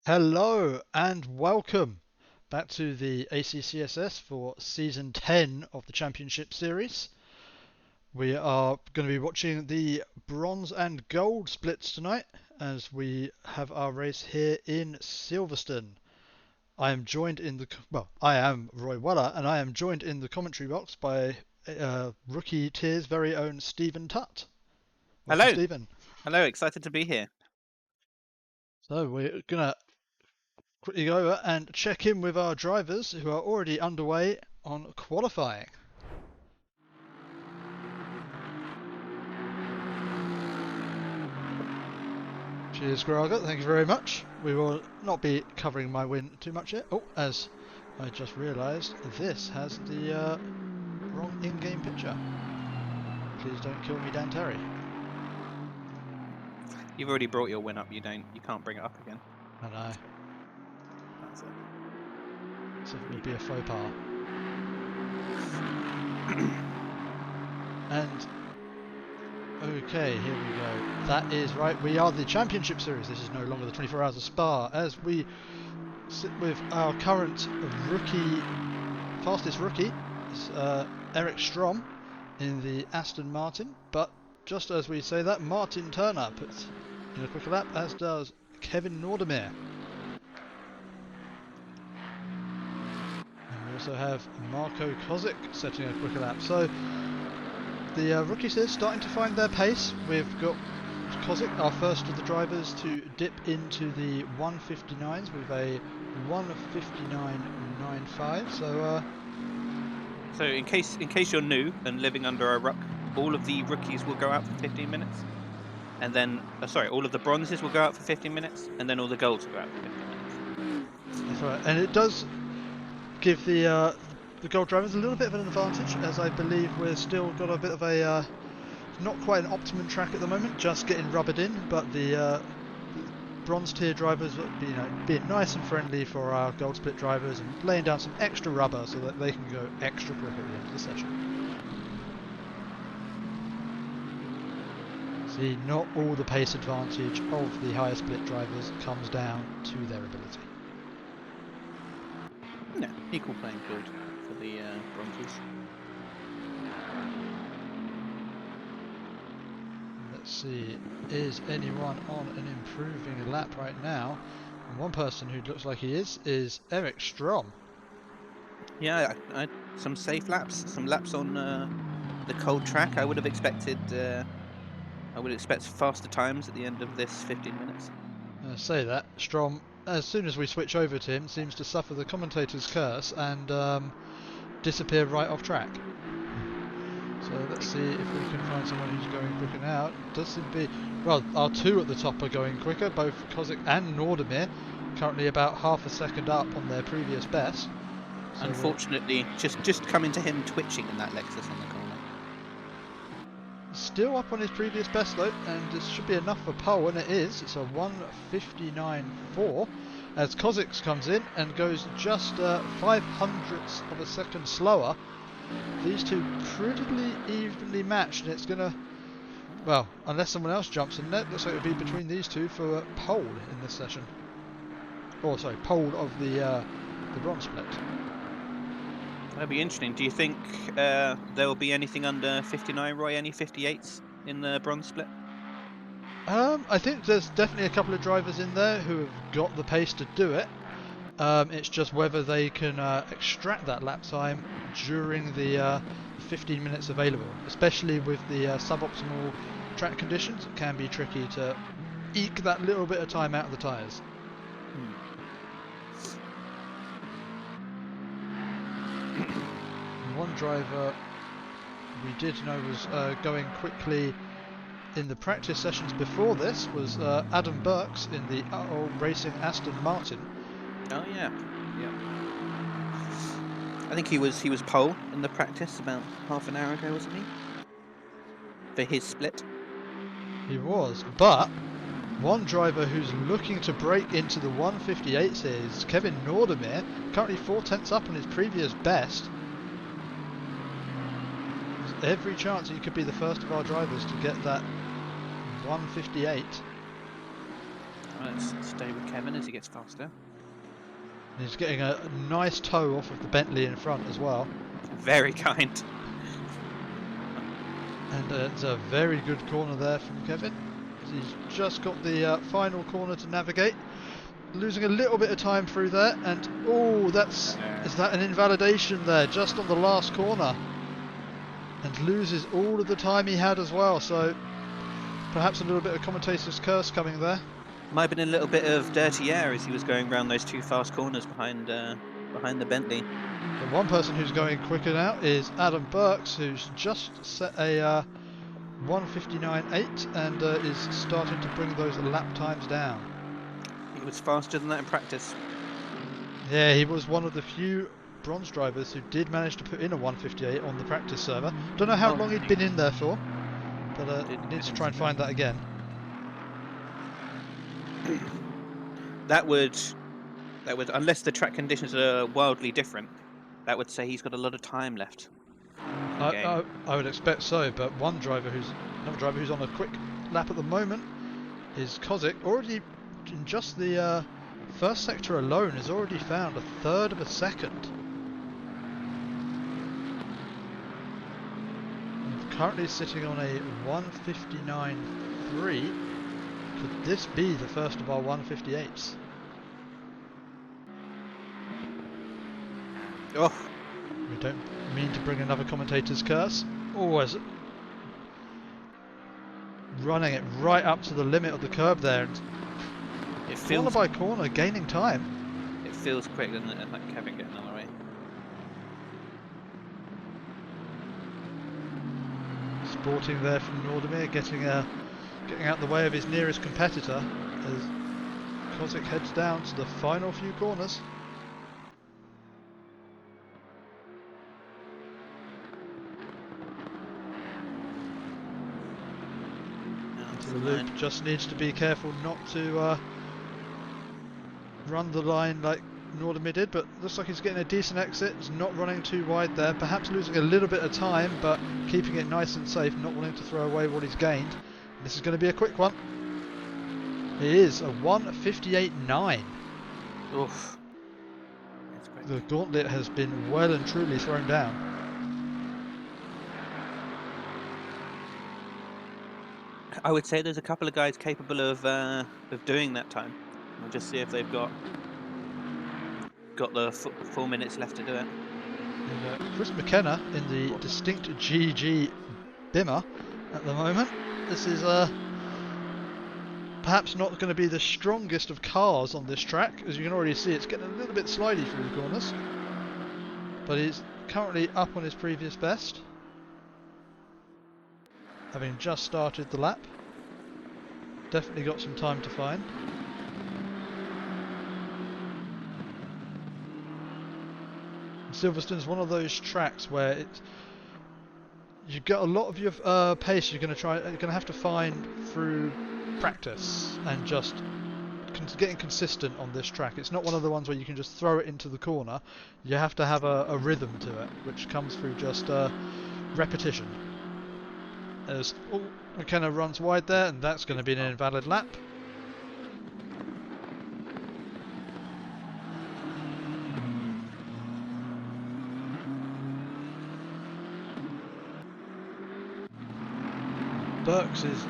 Hello and welcome back to the ACCSS for Season 10 of the Championship Series. We are going to be watching the bronze and gold splits tonight as we have our race here in Silverstone. I am joined in I am Roy Weller and I am joined in the commentary box by Rookie Tier's very own Stephen Tutt. Welcome, Hello. Stephen. Hello, excited to be here. So we're going to quickly go over and check in with our drivers who are already underway on qualifying. Cheers, Graga. Thank you very much. We will not be covering my win too much yet. Oh, as I just realised, this has the wrong in-game picture. Please don't kill me, Dan Terry. You've already brought your win up. You can't bring it up again. I know. That's it. So it would be a faux pas. And okay, here we go. That is right. We are the Championship Series. This is no longer the 24 Hours of Spa, as we sit with our current fastest rookie, Eric Strom, in the Aston Martin. But just as we say that, Martin Turner puts in a quicker lap, as does Kevin Nordemir. And we also have Marko Kozik setting a quicker lap. So the rookies here starting to find their pace. We've got Kozik, our first of the drivers, to dip into the 159s with a 159.95. So in case you're new and living under a rock, all of the rookies will go out for 15 minutes, and then all of the bronzes will go out for 15 minutes, and then all the golds will go out for 15 minutes. That's right, and it does give the gold drivers a little bit of an advantage, as I believe we're still got a bit of a not quite an optimum track at the moment, just getting rubbered in, but the bronze tier drivers will be, being nice and friendly for our gold split drivers and laying down some extra rubber so that they can go extra quick at the end of the session. See, not all the pace advantage of the higher split drivers comes down to their ability. No, equal playing field for the bronzes. Let's see, is anyone on an improving lap right now? And one person who looks like he is Eric Strom. Yeah, some safe laps, some laps on the cold track. I would expect faster times at the end of this 15 minutes. Say that, Strom, as soon as we switch over to him, seems to suffer the commentator's curse and disappear right off track. So let's see if we can find someone who's going quicker now. It does seem to be, well, our two at the top are going quicker, both Kozik and Nordemir, currently about half a second up on their previous best. So unfortunately, just coming to him twitching in that Lexus on the corner. Still up on his previous best though, and this should be enough for pole, and it is. It's a 1:59.4 as Kozik comes in and goes just 0.05 of a second slower. These two pretty evenly matched, and it's gonna, well, unless someone else jumps in there, looks like it'll be between these two for pole in this session. Or sorry, pole of the bronze split. That'd be interesting. Do you think there will be anything under 59, Roy? Any 58s in the bronze split? I think there's definitely a couple of drivers in there who have got the pace to do it. It's just whether they can extract that lap time during the 15 minutes available, especially with the suboptimal track conditions. It can be tricky to eke that little bit of time out of the tyres. One driver we did know was going quickly in the practice sessions before this was Adam Burks in the Racing Aston Martin. Oh yeah. I think he was pole in the practice about half an hour ago, wasn't he? For his split. He was, but one driver who's looking to break into the 158s is Kevin Nordemir, currently 4/10 up on his previous best. There's every chance he could be the first of our drivers to get that 158. Let's stay with Kevin as he gets faster. He's getting a nice toe off of the Bentley in front as well. Very kind. And it's a very good corner there from Kevin. He's just got the final corner to navigate. Losing a little bit of time through there, and oh, is that an invalidation there just on the last corner? And loses all of the time he had as well, so perhaps a little bit of commentator's curse coming there. Might have been a little bit of dirty air as he was going around those two fast corners behind the Bentley. The one person who's going quicker now is Adam Burks, who's just set a 1:59.8 and is starting to bring those lap times down. He was faster than that in practice. Yeah, he was one of the few bronze drivers who did manage to put in a 1:58 on the practice server. Don't know how long he'd been in there for, but needs to try and find that again. That would, unless the track conditions are wildly different, that would say he's got a lot of time left. I would expect so, but another driver who's on a quick lap at the moment is Kozik. Already in just the first sector alone has already found a third of a second. And currently sitting on a 1:59.3. Could this be the first of our 1:58s? Oh. We don't mean to bring another commentator's curse. Always running it right up to the limit of the curb there, and it feels corner by corner, gaining time. It feels quick, doesn't it? Like Kevin getting on the way. Sporting there from Nordemir, getting out the way of his nearest competitor as Kozik heads down to the final few corners. The loop just needs to be careful not to run the line like Nordemir did, but looks like he's getting a decent exit. He's not running too wide there, perhaps losing a little bit of time, but keeping it nice and safe, not wanting to throw away what he's gained. This is going to be a quick one. It is a 1:58.9. Oof. The gauntlet has been well and truly thrown down. I would say there's a couple of guys capable of doing that time. We'll just see if they've got the 4 minutes left to do it. And, Chris McKenna in the distinct GG Bimmer at the moment. This is perhaps not going to be the strongest of cars on this track. As you can already see, it's getting a little bit slidey through the corners. But he's currently up on his previous best, having just started the lap. Definitely got some time to find. Silverstone's one of those tracks where you get a lot of your pace you're going to have to find through practice and just getting consistent on this track. It's not one of the ones where you can just throw it into the corner. You have to have a rhythm to it, which comes through just repetition. As McKenna runs wide there, and that's going to be an invalid lap. Burks is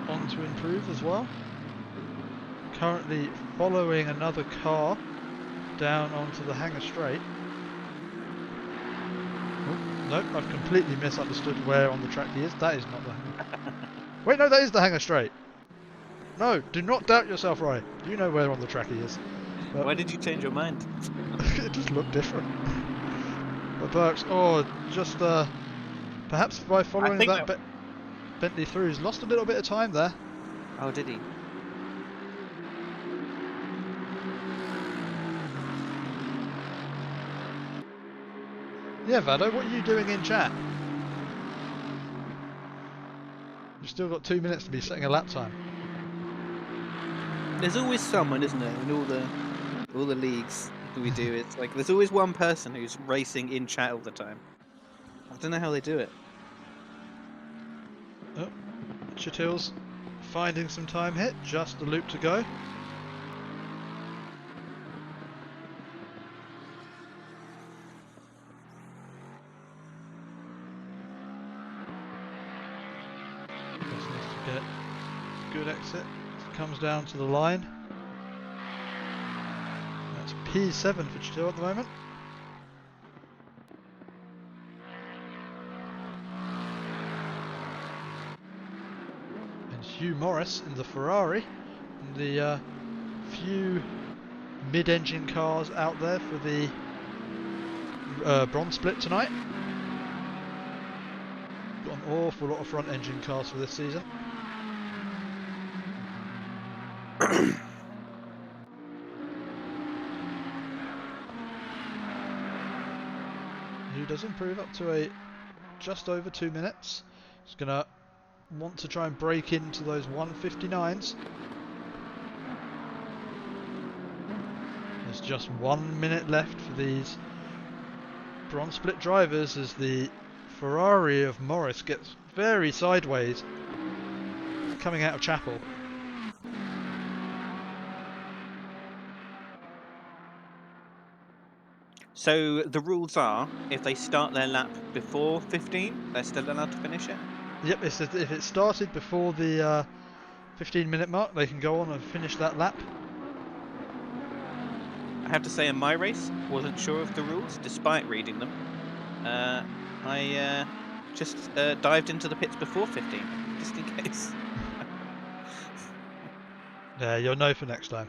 on to improve as well. Currently following another car down onto the hangar straight. Oh, nope, I've completely misunderstood where on the track he is. That is not the hangar. Wait, no, that is the hangar straight. No, do not doubt yourself, Roy. You know where on the track he is. But why did you change your mind? it just looked different. But Burks, just perhaps by following that Bentley through, he's lost a little bit of time there. Oh, did he? Yeah, Vado, what are you doing in chat? You've still got 2 minutes to be setting a lap time. There's always someone, isn't there, in all the leagues that we do. It's like there's always one person who's racing in chat all the time. I don't know how they do it. Oh, Chatil's finding some time here, just a loop to go. Just needs to get good exit. Comes down to the line. That's P7 for Château at the moment. And Hugh Morris in the Ferrari. And the few mid-engine cars out there for the bronze split tonight. Got an awful lot of front-engine cars for this season. He does improve up to a just over 2 minutes. He's gonna want to try and break into those 159s. There's just 1 minute left for these bronze split drivers as the Ferrari of Morris gets very sideways coming out of Chapel. So the rules are, if they start their lap before 15, they're still allowed to finish it? Yep, if it started before the 15-minute mark, they can go on and finish that lap. I have to say, in my race, wasn't sure of the rules, despite reading them. I just dived into the pits before 15, just in case. Yeah, you'll know for next time.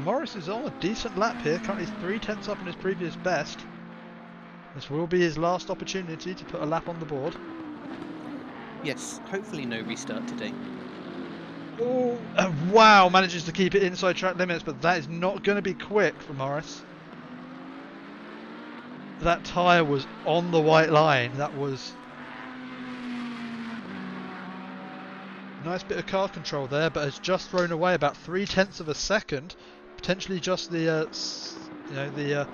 Morris is on a decent lap here, currently 3/10 up on his previous best. This will be his last opportunity to put a lap on the board. Yes, hopefully no restart today. Oh, wow, manages to keep it inside track limits, but that is not going to be quick for Morris. That tyre was on the white line. That was a nice bit of car control there, but has just thrown away about 3/10 of a second. Potentially just the, the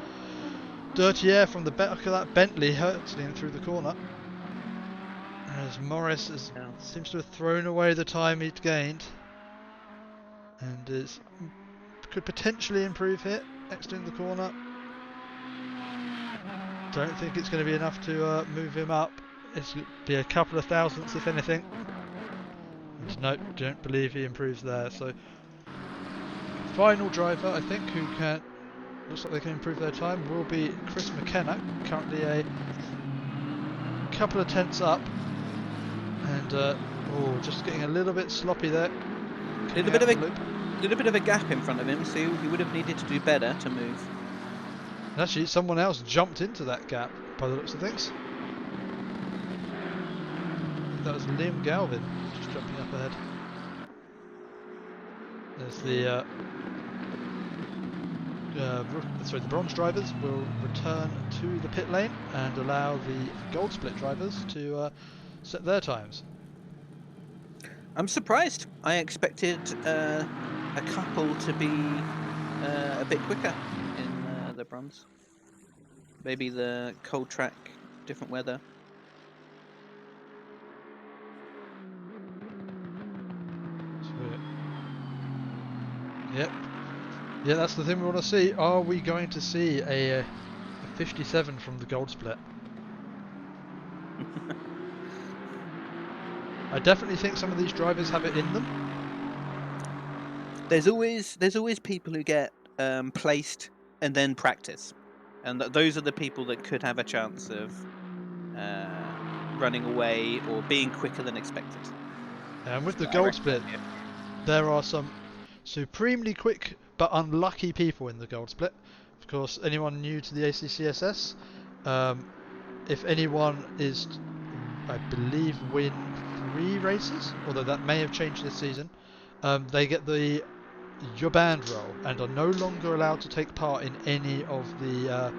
dirty air from the back of that Bentley hurtling through the corner. As Morris seems to have thrown away the time he'd gained, and could potentially improve here, exiting the corner. Don't think it's going to be enough to move him up. It's going to be a couple of thousandths if anything. And no, don't believe he improves there. So final driver, I think, who can looks like they can improve their time will be Chris McKenna, currently a couple of tenths up, and just getting a little bit sloppy there. A little bit of a gap in front of him, so he would have needed to do better to move. And actually, someone else jumped into that gap by the looks of things. That was Liam Galvin just jumping up ahead. There's the the bronze drivers will return to the pit lane and allow the gold split drivers to set their times. I'm surprised. I expected a couple to be a bit quicker in the bronze. Maybe the cold track, different weather. Yep. Yeah, that's the thing we want to see. Are we going to see a 57 from the gold split? I definitely think some of these drivers have it in them. There's always people who get placed and then practice, and those are the people that could have a chance of running away or being quicker than expected. And with the gold split, there are some supremely quick but unlucky people in the gold split. Of course, anyone new to the ACCSS, if anyone is, I believe, win 3 races, although that may have changed this season, they get the your band roll and are no longer allowed to take part in any of the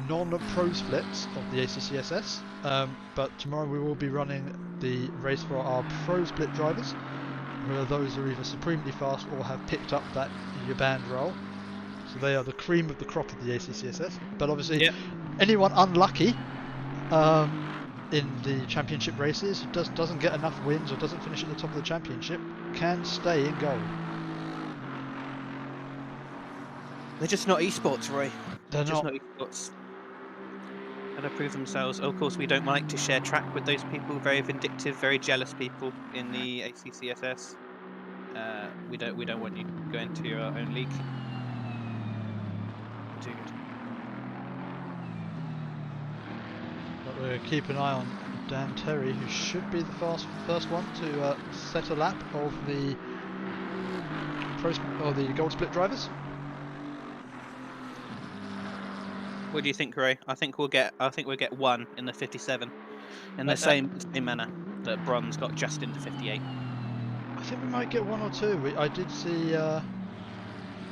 non-pro splits of the ACCSS. But tomorrow we will be running the race for our pro split drivers, who are those who are either supremely fast or have picked up that your band roll. So they are the cream of the crop of the ACCSS. But obviously, anyone unlucky in the championship races, who doesn't get enough wins or doesn't finish at the top of the championship, can stay in gold. They're just not esports, Roy. They're Just not. not esports. Gotta prove themselves. Of course, we don't like to share track with those people. Very vindictive, very jealous people in the ACCSS. We don't want you going to your own league. Too good. But we'll keep an eye on Dan Terry, who should be the first one to set a lap of the gold split drivers. What do you think, Ray? I think we'll get one in the 57, in the same manner that bronze got just into 58. I think we might get one or two. I did see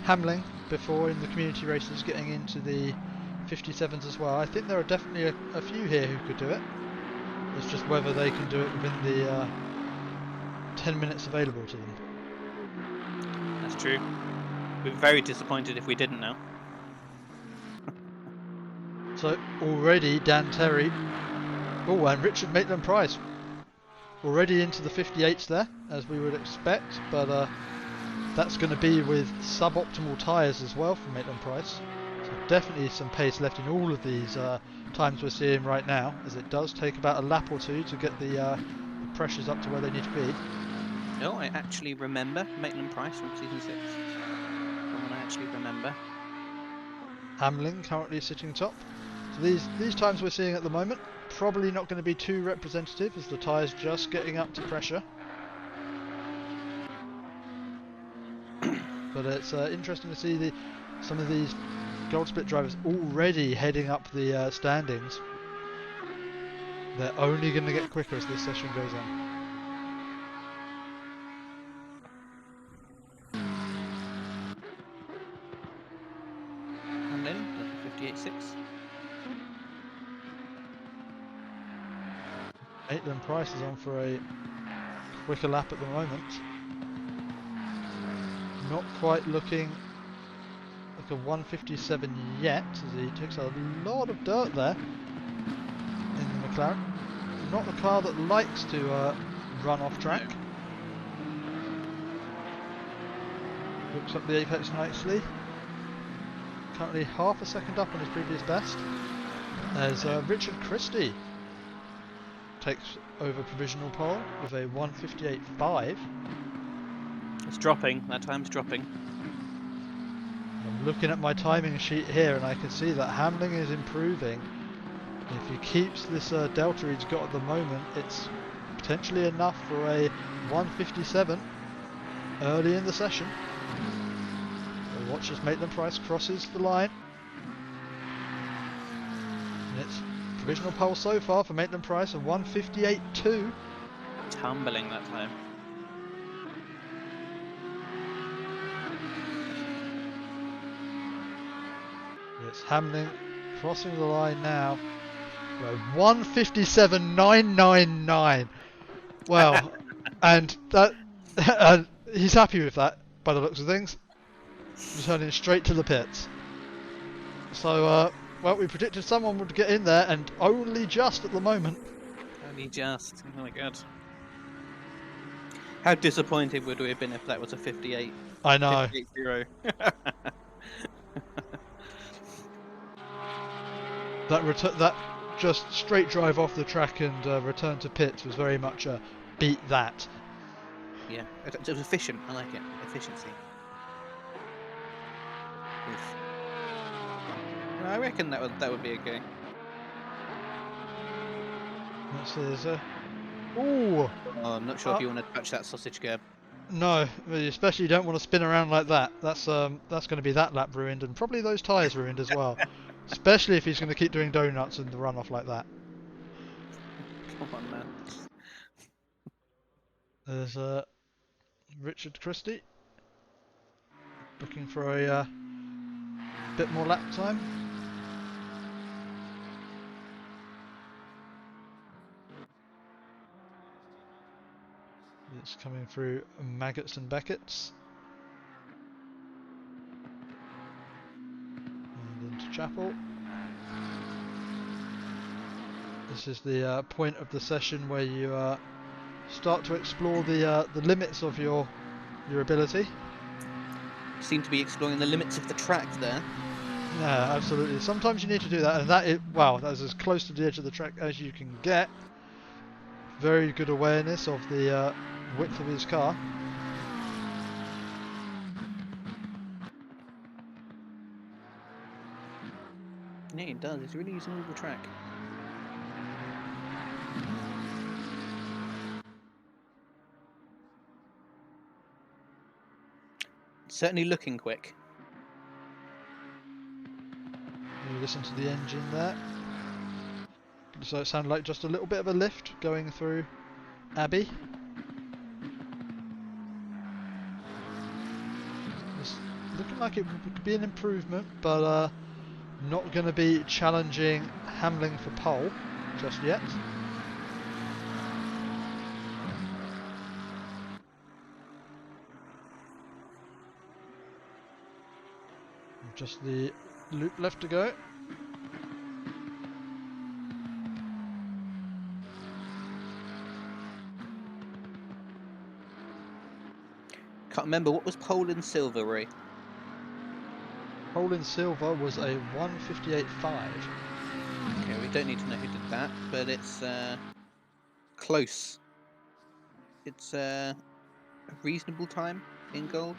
Hamling before in the community races getting into the 57s as well. I think there are definitely a few here who could do it. It's just whether they can do it within the 10 minutes available to them. That's true. We'd be very disappointed if we didn't now. So already Dan Terry, and Richard Maitland-Price already into the 58s there, as we would expect, but that's going to be with suboptimal tyres as well for Maitland-Price. So definitely some pace left in all of these times we're seeing right now, as it does take about a lap or two to get the pressures up to where they need to be. Oh, I actually remember Maitland-Price from season 6. Someone I actually remember. Hamlin currently sitting top. So these times we're seeing at the moment, probably not going to be too representative, as the tyres just getting up to pressure. But it's interesting to see some of these gold split drivers already heading up the standings. They're only going to get quicker as this session goes on. Hamlin, 58.6. Maitland-Price is on for a quicker lap at the moment. Not quite looking like a 157 yet, as he takes a lot of dirt there in the McLaren. Not a car that likes to run off track. Hooks up the apex nicely. Currently half a second up on his previous best. As Richard Christie takes over provisional pole with a 158.5. It's dropping. That time's dropping. I'm looking at my timing sheet here, and I can see that Hamling is improving. If he keeps this delta he's got at the moment, it's potentially enough for a 157 early in the session. We'll watch as Maitland-Price crosses the line. And it's provisional pole so far for Maitland-Price, a 158.2. Tumbling that time. It's Hamling crossing the line now. 157.999. Well, and that he's happy with that by the looks of things. Returning straight to the pits. So, well, we predicted someone would get in there, and only just at the moment. Only just. Oh my god. How disappointed would we have been if that was a 58? I know. 58-0. That just straight drive off the track and return to pits was very much a beat that. Yeah, it was efficient. I like it. Efficiency. Oof. I reckon that would be okay. Let's see, there's a... Ooh! Oh, I'm not sure if you want to touch that sausage curb. No, especially you don't want to spin around like that. That's going to be that lap ruined, and probably those tyres ruined as well. Especially if he's going to keep doing donuts in the runoff like that. Come on, man. There's Richard Christie looking for a bit more lap time. It's coming through Maggots and Beckett's. And into Chapel. This is the point of the session where you start to explore the limits of your ability. You seem to be exploring the limits of the track there. Yeah, absolutely. Sometimes you need to do that, and that is, wow, that is as close to the edge of the track as you can get. Very good awareness of the width of his car. Yeah, it does. It's really using all the track. Certainly looking quick. You listen to the engine there. So it sounded like just a little bit of a lift going through Abbey. It's looking like it could be an improvement, but not going to be challenging Hamlin for pole just yet. Just the loop left to go. Can't remember, what was pole in silver, Ray? Pole in silver was a 1:58.5. Okay, we don't need to know who did that, but it's close. It's a reasonable time in gold.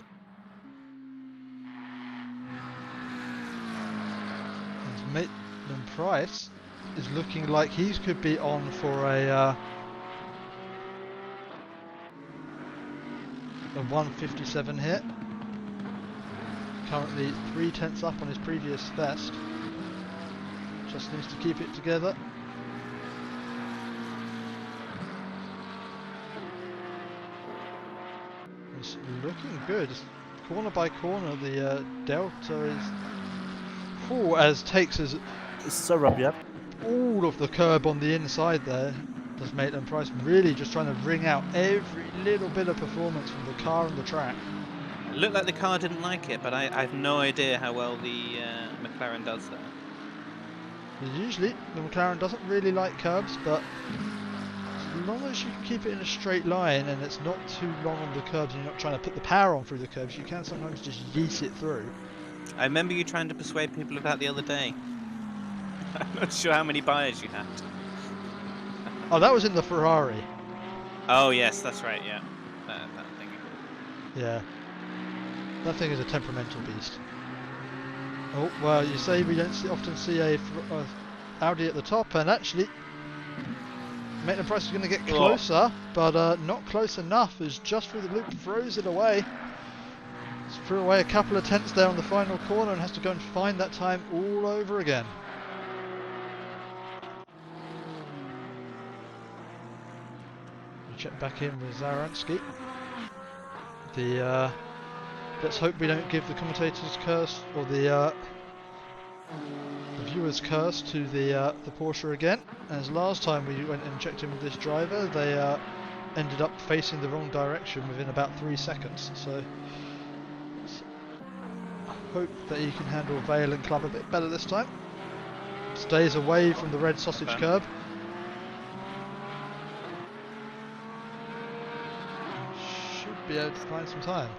And Maitland Price is looking like he could be on for a 1:57 hit. Currently 3/10 up on his previous best. Just needs to keep it together. It's looking good. Corner by corner, the delta is as takes as So Rob, yeah. all of the curb on the inside there. Does Maitland Price really just trying to wring out every little bit of performance from the car and the track. It looked like the car didn't like it, but I have no idea how well the McLaren does that. Usually the McLaren doesn't really like curbs, but as long as you can keep it in a straight line and it's not too long on the curbs and you're not trying to put the power on through the curbs, you can sometimes just yeet it through. I remember you trying to persuade people of that the other day. I'm not sure how many buyers you had. Oh, that was in the Ferrari. Oh yes, that's right, yeah. That thing. Yeah. That thing is a temperamental beast. Oh, well, you say we don't often see a Audi at the top, and actually Maitland Price is going to get closer, but not close enough, as just through the loop throws it away. It's threw away a couple of tenths there on the final corner and has to go and find that time all over again. We check back in with Zaransky. Let's hope we don't give the commentator's curse or the viewer's curse to the Porsche again. As last time we went and checked in with this driver, they ended up facing the wrong direction within about 3 seconds. So I hope that he can handle Vale and Club a bit better this time. Stays away from the red sausage curb. Should be able to find some time.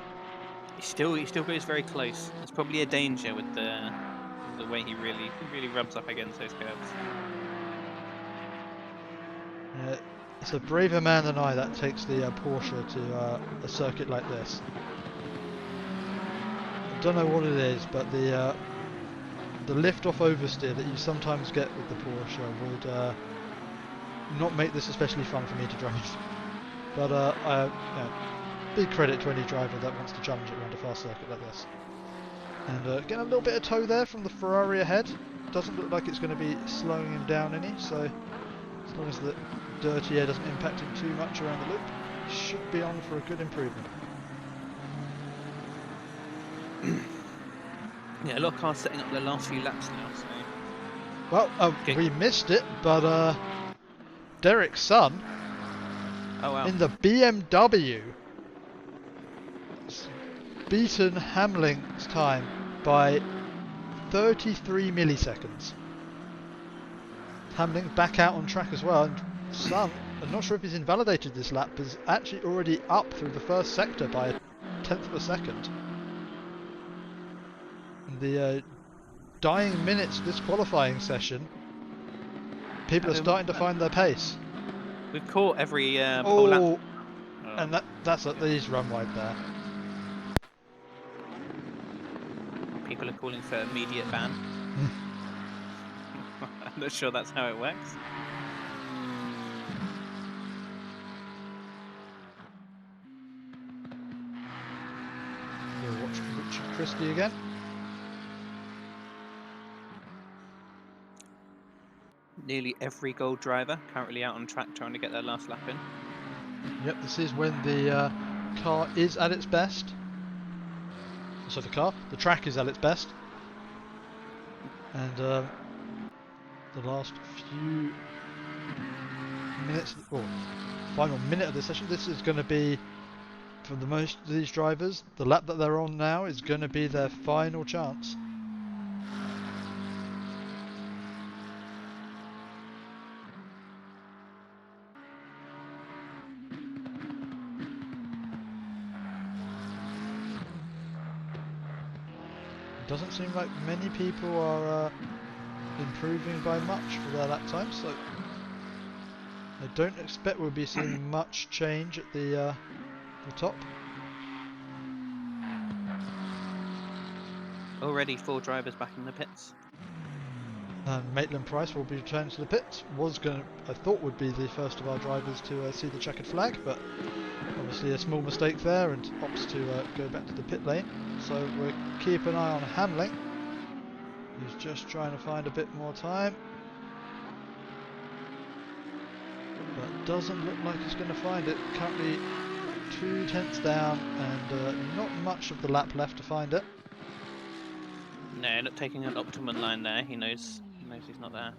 He still goes very close. It's probably a danger with the way he really rubs up against those curves. It's a braver man than I that takes the Porsche to a circuit like this. I don't know what it is, but the lift-off oversteer that you sometimes get with the Porsche would not make this especially fun for me to drive. But big credit to any driver that wants to challenge it around a fast circuit like this. And getting a little bit of tow there from the Ferrari ahead. Doesn't look like it's going to be slowing him down any, so as long as the dirty air doesn't impact him too much around the loop, he should be on for a good improvement. Yeah, a lot of cars setting up their last few laps now, so... Well, we missed it, but Derek's son, in the BMW, beaten Hamlin's time by 33 milliseconds. Hamlin back out on track as well, and Sun, I'm not sure if he's invalidated this lap, but is actually already up through the first sector by a tenth of a second. In the dying minutes of this qualifying session, people are starting to find their pace. We've caught every pole lap. And he's run wide there. People are calling for immediate ban. I'm not sure that's how it works. We'll watch Richard Christie again. Nearly every gold driver currently out on track trying to get their last lap in. Yep, this is when the car is at its best. So the track is at its best. And the last few minutes, or final minute of the session, this is going to be, for the most of these drivers, the lap that they're on now is going to be their final chance. Doesn't seem like many people are improving by much for their lap time, so I don't expect we'll be seeing much change at the top. Already 4 drivers back in the pits. And Maitland Price will be returning to the pits. I thought would be the first of our drivers to see the checkered flag, but obviously a small mistake there and opts to go back to the pit lane. So we'll keep an eye on Hamlin. He's just trying to find a bit more time. But doesn't look like he's going to find it. Currently 2 tenths down and not much of the lap left to find it. No, not taking an optimum line there. He knows he's not there.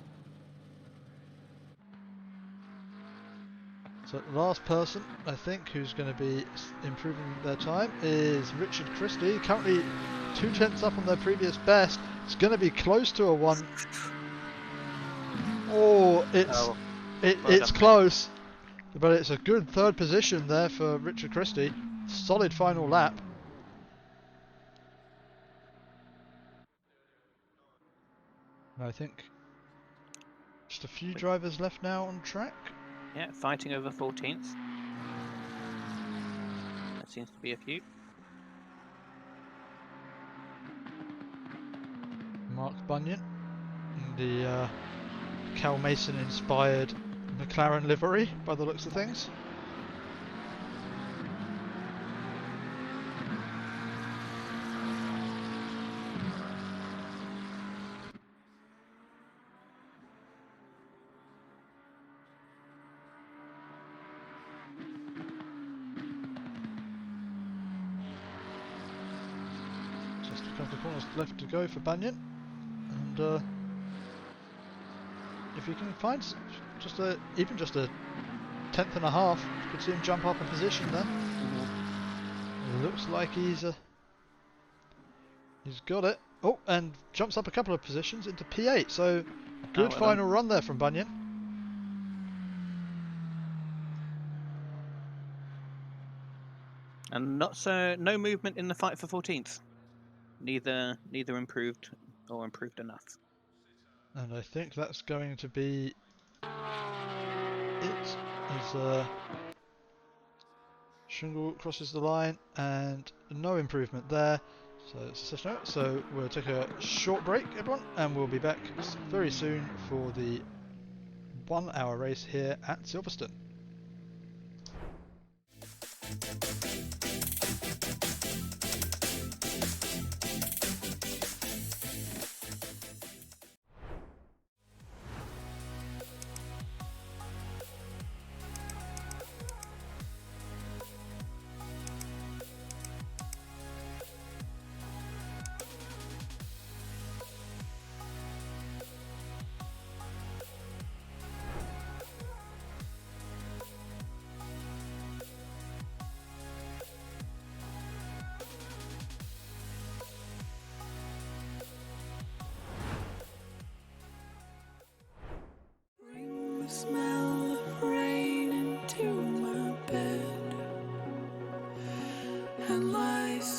So the last person, I think, who's going to be improving their time is Richard Christie. Currently 2 tenths up on their previous best. It's going to be close to a 1. Oh, it's close. But it's a good third position there for Richard Christie. Solid final lap. I think just a few drivers left now on track. Yeah, fighting over 14th. That seems to be a few. Mark Bunyan in the Cal Mason inspired McLaren livery by the looks of things. Just a couple of corners left to go for Bunyan, and if you can find even just a tenth and a half, you could see him jump up a position there. It looks like he's got it. Oh, and jumps up a couple of positions into P8. So good final run there from Bunyan. And no movement in the fight for 14th. Neither improved or improved enough. And I think that's going to be it as Shingle crosses the line and no improvement there. So it's a session out. So we'll take a short break, everyone, and we'll be back very soon for the 1 hour race here at Silverstone.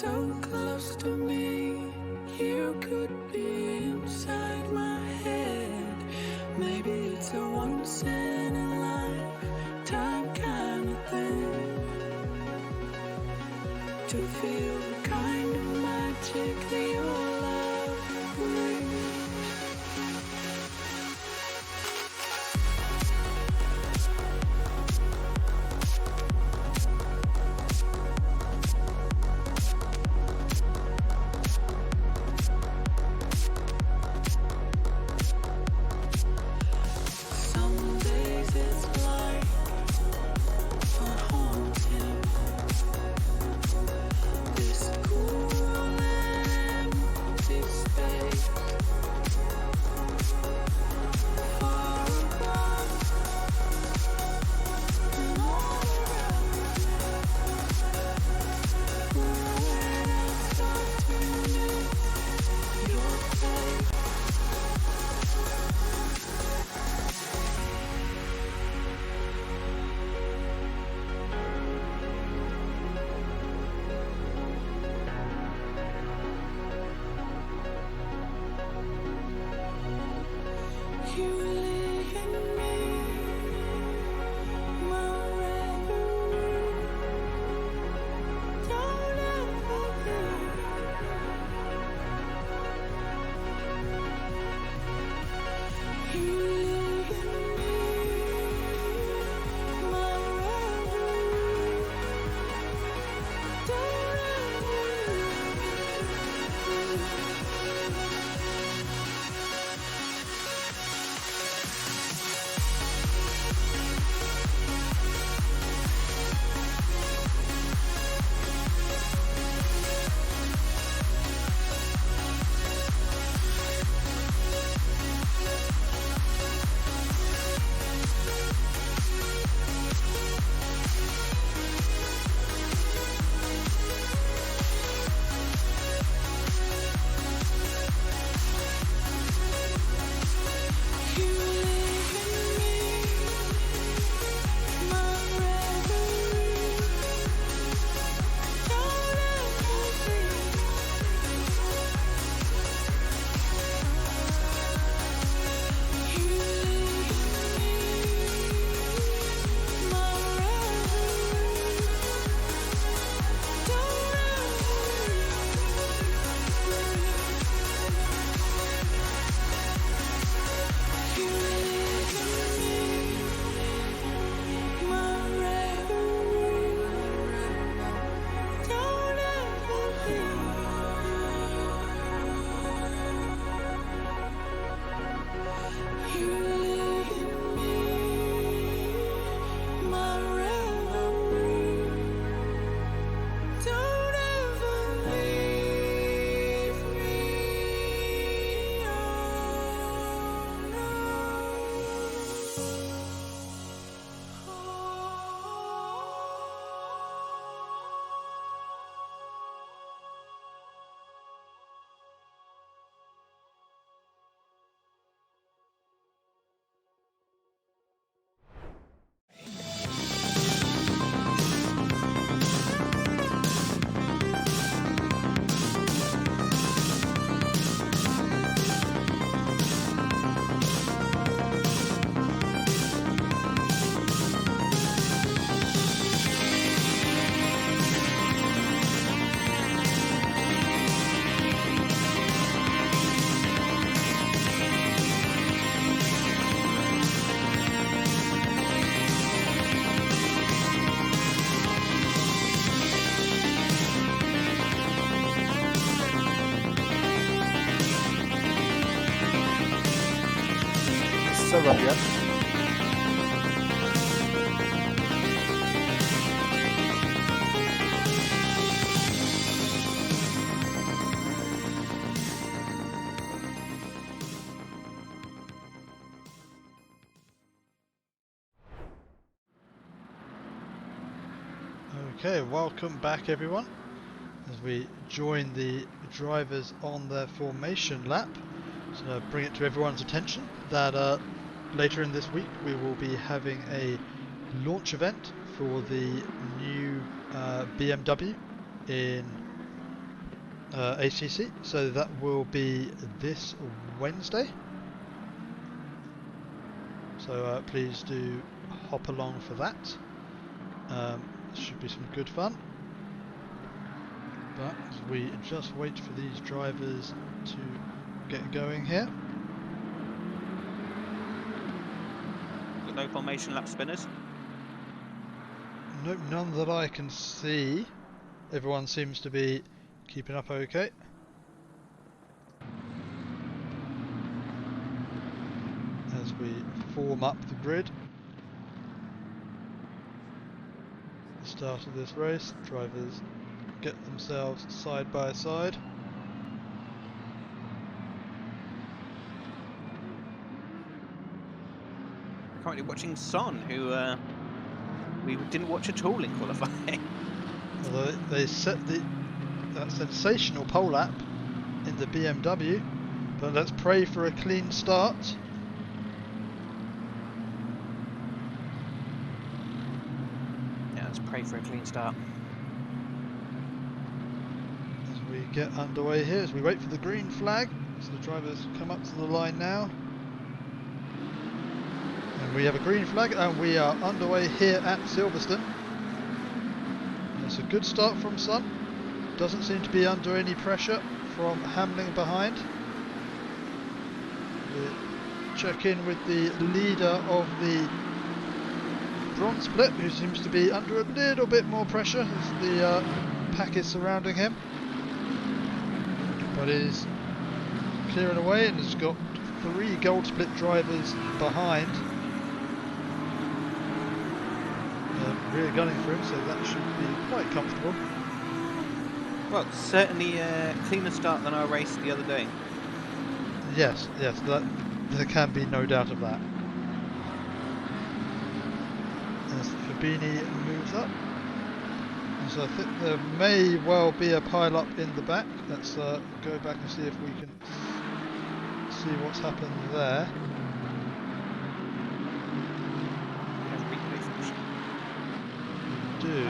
so close to me. You could be inside my head. Maybe it's a once in a lifetime kind of thing. To feel the kind of magic that your love brings. Some days it's like a haunting. This cool empty space, far above and all around me. When I start to miss your face. You live in me, my reverie. Don't ever leave. You live in me, my reverie. Don't ever leave. You live in me, my reverie. Don't ever leave. You live in me, my reverie. Don't ever leave. You live in me, my reverie. Don't ever leave. You live in me, my reverie. Don't ever leave me. Oh, So right, yeah. Okay, welcome back everyone as we join the drivers on their formation lap. So bring it to everyone's attention that later in this week we will be having a launch event for the new BMW in ACC, so that will be this Wednesday. So please do hop along for that. Should be some good fun. But we just wait for these drivers to get going here. No formation lap spinners. Nope, none that I can see. Everyone seems to be keeping up okay. As we form up the grid. At the start of this race, drivers get themselves side by side. Currently watching Son, who we didn't watch at all in qualifying. Although they set that sensational pole lap in the BMW, but let's pray for a clean start. Yeah, let's pray for a clean start. As we get underway here, as we wait for the green flag, so the drivers come up to the line now. And we have a green flag and we are underway here at Silverstone. It's a good start from Sun. Doesn't seem to be under any pressure from Hamlin behind. We'll check in with the leader of the bronze split, who seems to be under a little bit more pressure as the pack is surrounding him. But is clearing away and has got 3 gold split drivers behind. Rear gunning for him, so that should be quite comfortable. Well, certainly a cleaner start than our race the other day. Yes, there can be no doubt of that. As Fabini moves up, and so I think there may well be a pile up in the back. Let's go back and see if we can see what's happened there. Do.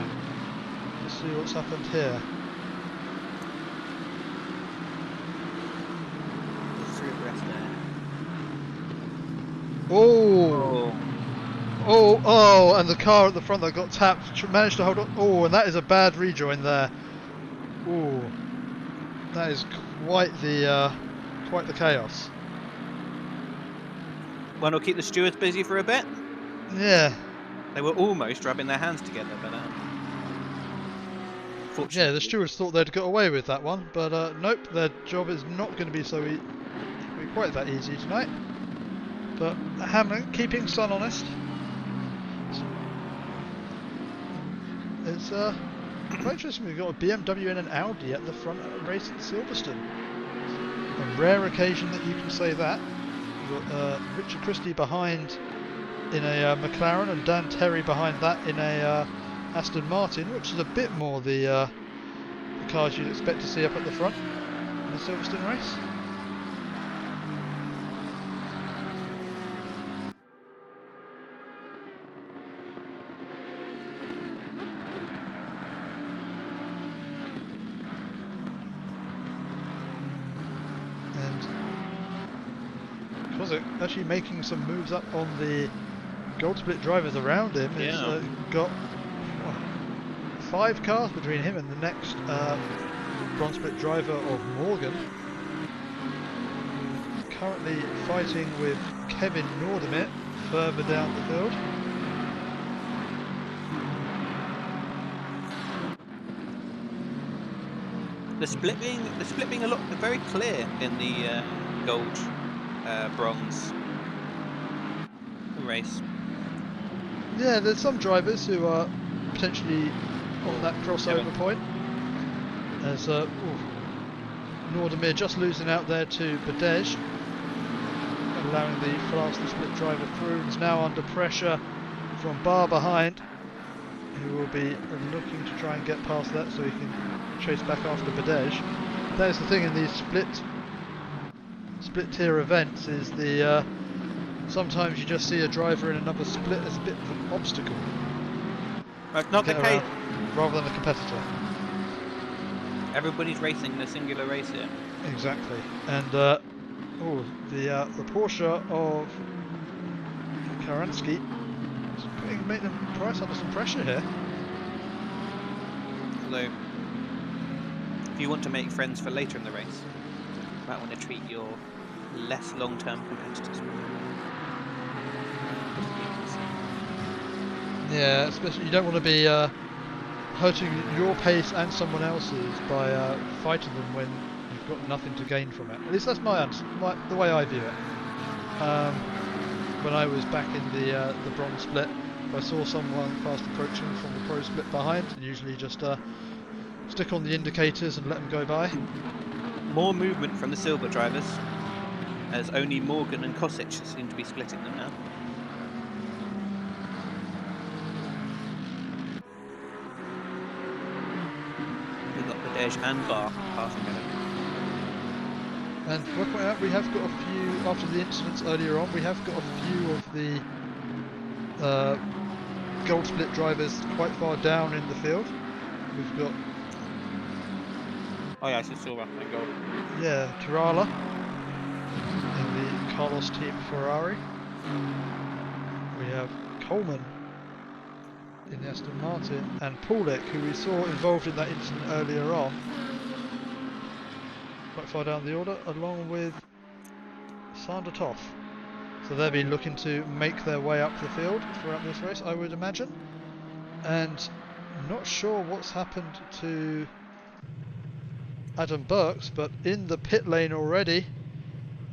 Let's see what's happened here. Oh! Oh! And the car at the front that got tapped managed to hold on. Oh, and that is a bad rejoin there. Oh, that is quite the chaos. One will keep the stewards busy for a bit. Yeah. They were almost rubbing their hands together, but fortunately, yeah, the stewards thought they'd got away with that one, but nope, their job is not going to be quite that easy tonight. But Hamlin keeping Sun honest. It's quite interesting. We've got a BMW and an Audi at the front of the race at Silverstone. A rare occasion that you can say that. We've got Richard Christie behind in a McLaren and Dan Terry behind that in a Aston Martin, which is a bit more the cars you'd expect to see up at the front in the Silverstone race. And because it actually making some moves up on the gold split drivers around him, he's got 5 cars between him and the next bronze split driver of Morgan. Currently fighting with Kevin Nordemir further down the field. the split being a lot very clear in the gold bronze race. Yeah, there's some drivers who are potentially on that crossover point. As Nordemir just losing out there to Badej, allowing the fastest split driver through, and is now under pressure from Bar behind, who will be looking to try and get past that so he can chase back after Badej. That is the thing in these split tier events, is the sometimes you just see a driver in another split as a bit of an obstacle. That's not the case. Rather than a competitor. Everybody's racing in a singular race here. Exactly. And the Porsche of Karansky is putting Maitland Price under some pressure here. Although, if you want to make friends for later in the race, you might want to treat your less long-term competitors. Yeah, especially you don't want to be hurting your pace and someone else's by fighting them when you've got nothing to gain from it. At least that's the way I view it. When I was back in the bronze split, if I saw someone fast approaching from the pro split behind, I usually just stick on the indicators and let them go by. More movement from the silver drivers, as only Morgan and Kosic seem to be splitting them now. We've got Badej and Bar passing them. And we'll point out we have got a few, after the incidents earlier on, we have got a few of the gold split drivers quite far down in the field. We've got... Oh yeah, I see Silver and gold. Yeah, Tirala in the Carlos team Ferrari. We have Coleman in the Aston Martin, and Paulik, who we saw involved in that incident earlier on, quite far down the order, along with Sander Toth. So they'll be looking to make their way up the field throughout this race, I would imagine. And not sure what's happened to Adam Burks, but in the pit lane already,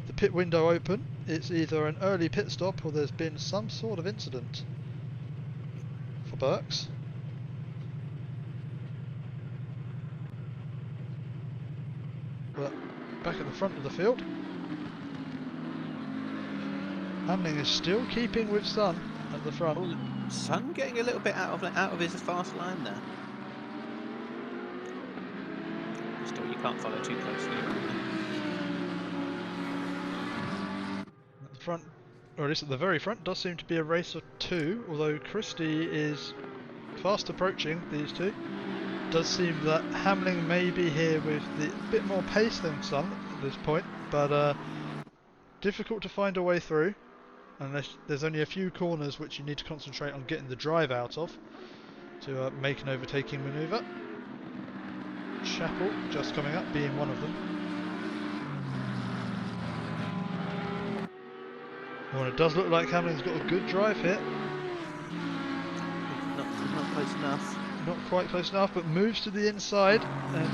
the pit window open. It's either an early pit stop or there's been some sort of incident for Burks. But back at the front of the field, Hamling is still keeping with Sun at the front. Oh, Sun getting a little bit out of his fast line there. Still, you can't follow too closely. At the front, or at least at the very front, does seem to be a race or two, although Christie is fast approaching these two. Does seem that Hamling may be here with a bit more pace than Sun at this point, but difficult to find a way through unless there's only a few corners which you need to concentrate on getting the drive out of to make an overtaking manoeuvre. Chapel just coming up, being one of them. Well, it does look like Hamlin's got a good drive here. Not close enough. Not quite close enough, but moves to the inside and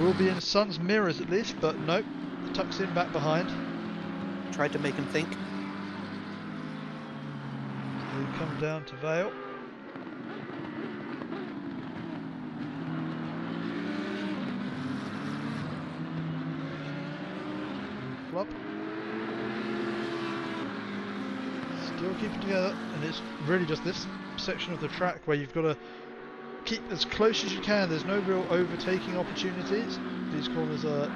will be in Sun's mirrors at least, but nope, tucks in back behind. Tried to make him think. We come down to Vale. Flop. Still keeping together, and it's really just this section of the track where you've got to keep as close as you can. There's no real overtaking opportunities. These corners are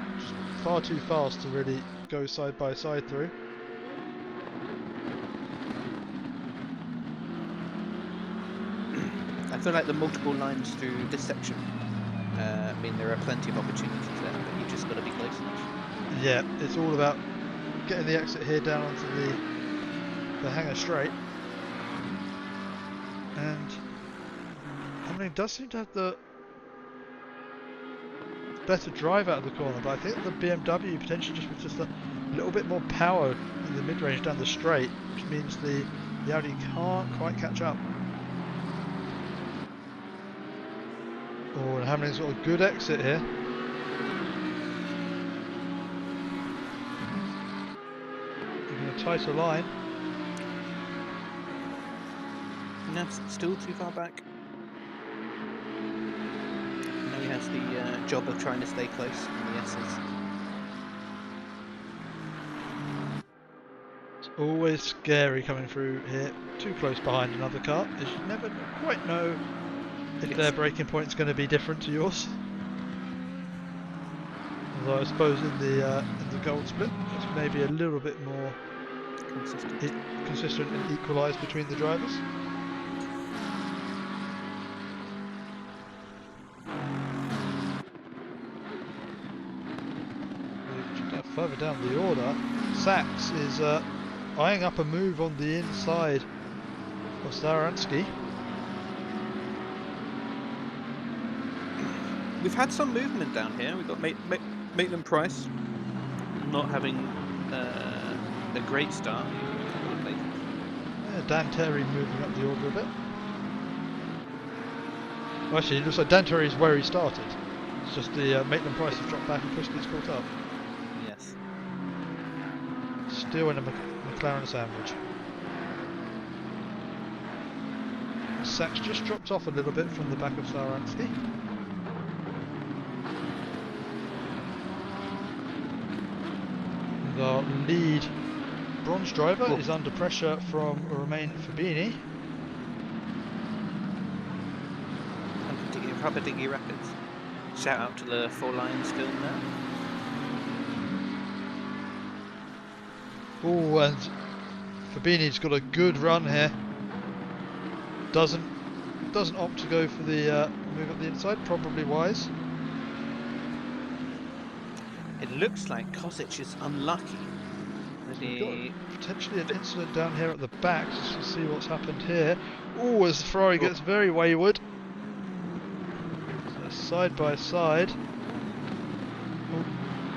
far too fast to really go side by side through. I feel like the multiple lines through this section mean there are plenty of opportunities there, but you've just got to be close enough. Yeah, it's all about getting the exit here down onto the hanger straight. And Hamlin does seem to have the better drive out of the corner, but I think the BMW potentially just with just a little bit more power in the mid-range down the straight, which means the Audi can't quite catch up. Oh, and Hamlin's got a good exit here. Even a tighter line. No, still too far back. Now he has the job of trying to stay close in the S's. It's always scary coming through here, too close behind another car, as you never quite know if their braking point's going to be different to yours. Although I suppose in the gold split, it's maybe a little bit more consistent and equalised between the drivers. further down the order, Sachs is eyeing up a move on the inside of Staransky. We've had some movement down here. We've got Maitland Price not having a great start. A couple of places. Yeah, Dan Terry moving up the order a bit. Well, actually, it looks like Dan Terry is where he started. It's just the Maitland Price has dropped back and Chris gets caught up. Yes. Still in a McLaren sandwich. Sachs just dropped off a little bit from the back of Staransky. The lead bronze driver is under pressure from Romain Fabini. Rubber Diggy Rapids. Shout out to the Four Lions film there. Oh, and Fabini's got a good run here. Doesn't opt to go for the move up the inside. Probably wise. It looks like Kosic is unlucky. We've got potentially an incident down here at the back. Just to see what's happened here. Oh, as Ferrari gets very wayward. So side by side.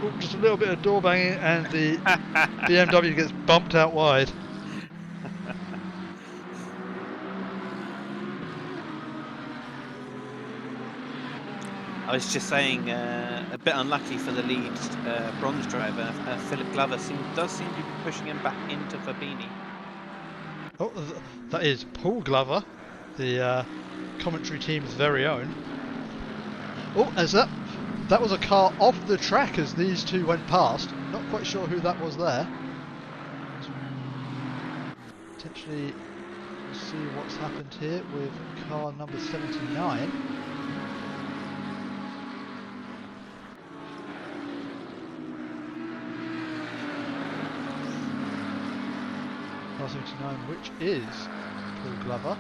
Oh, just a little bit of door banging, and the BMW gets bumped out wide. I was just saying, a bit unlucky for the lead bronze driver. Philip Glover does seem to be pushing him back into Fabini. Oh, that is Paul Glover, the commentary team's very own. Oh, as that was a car off the track as these two went past. Not quite sure who that was there. Potentially see what's happened here with car number 79. Car 79, which is Paul Glover.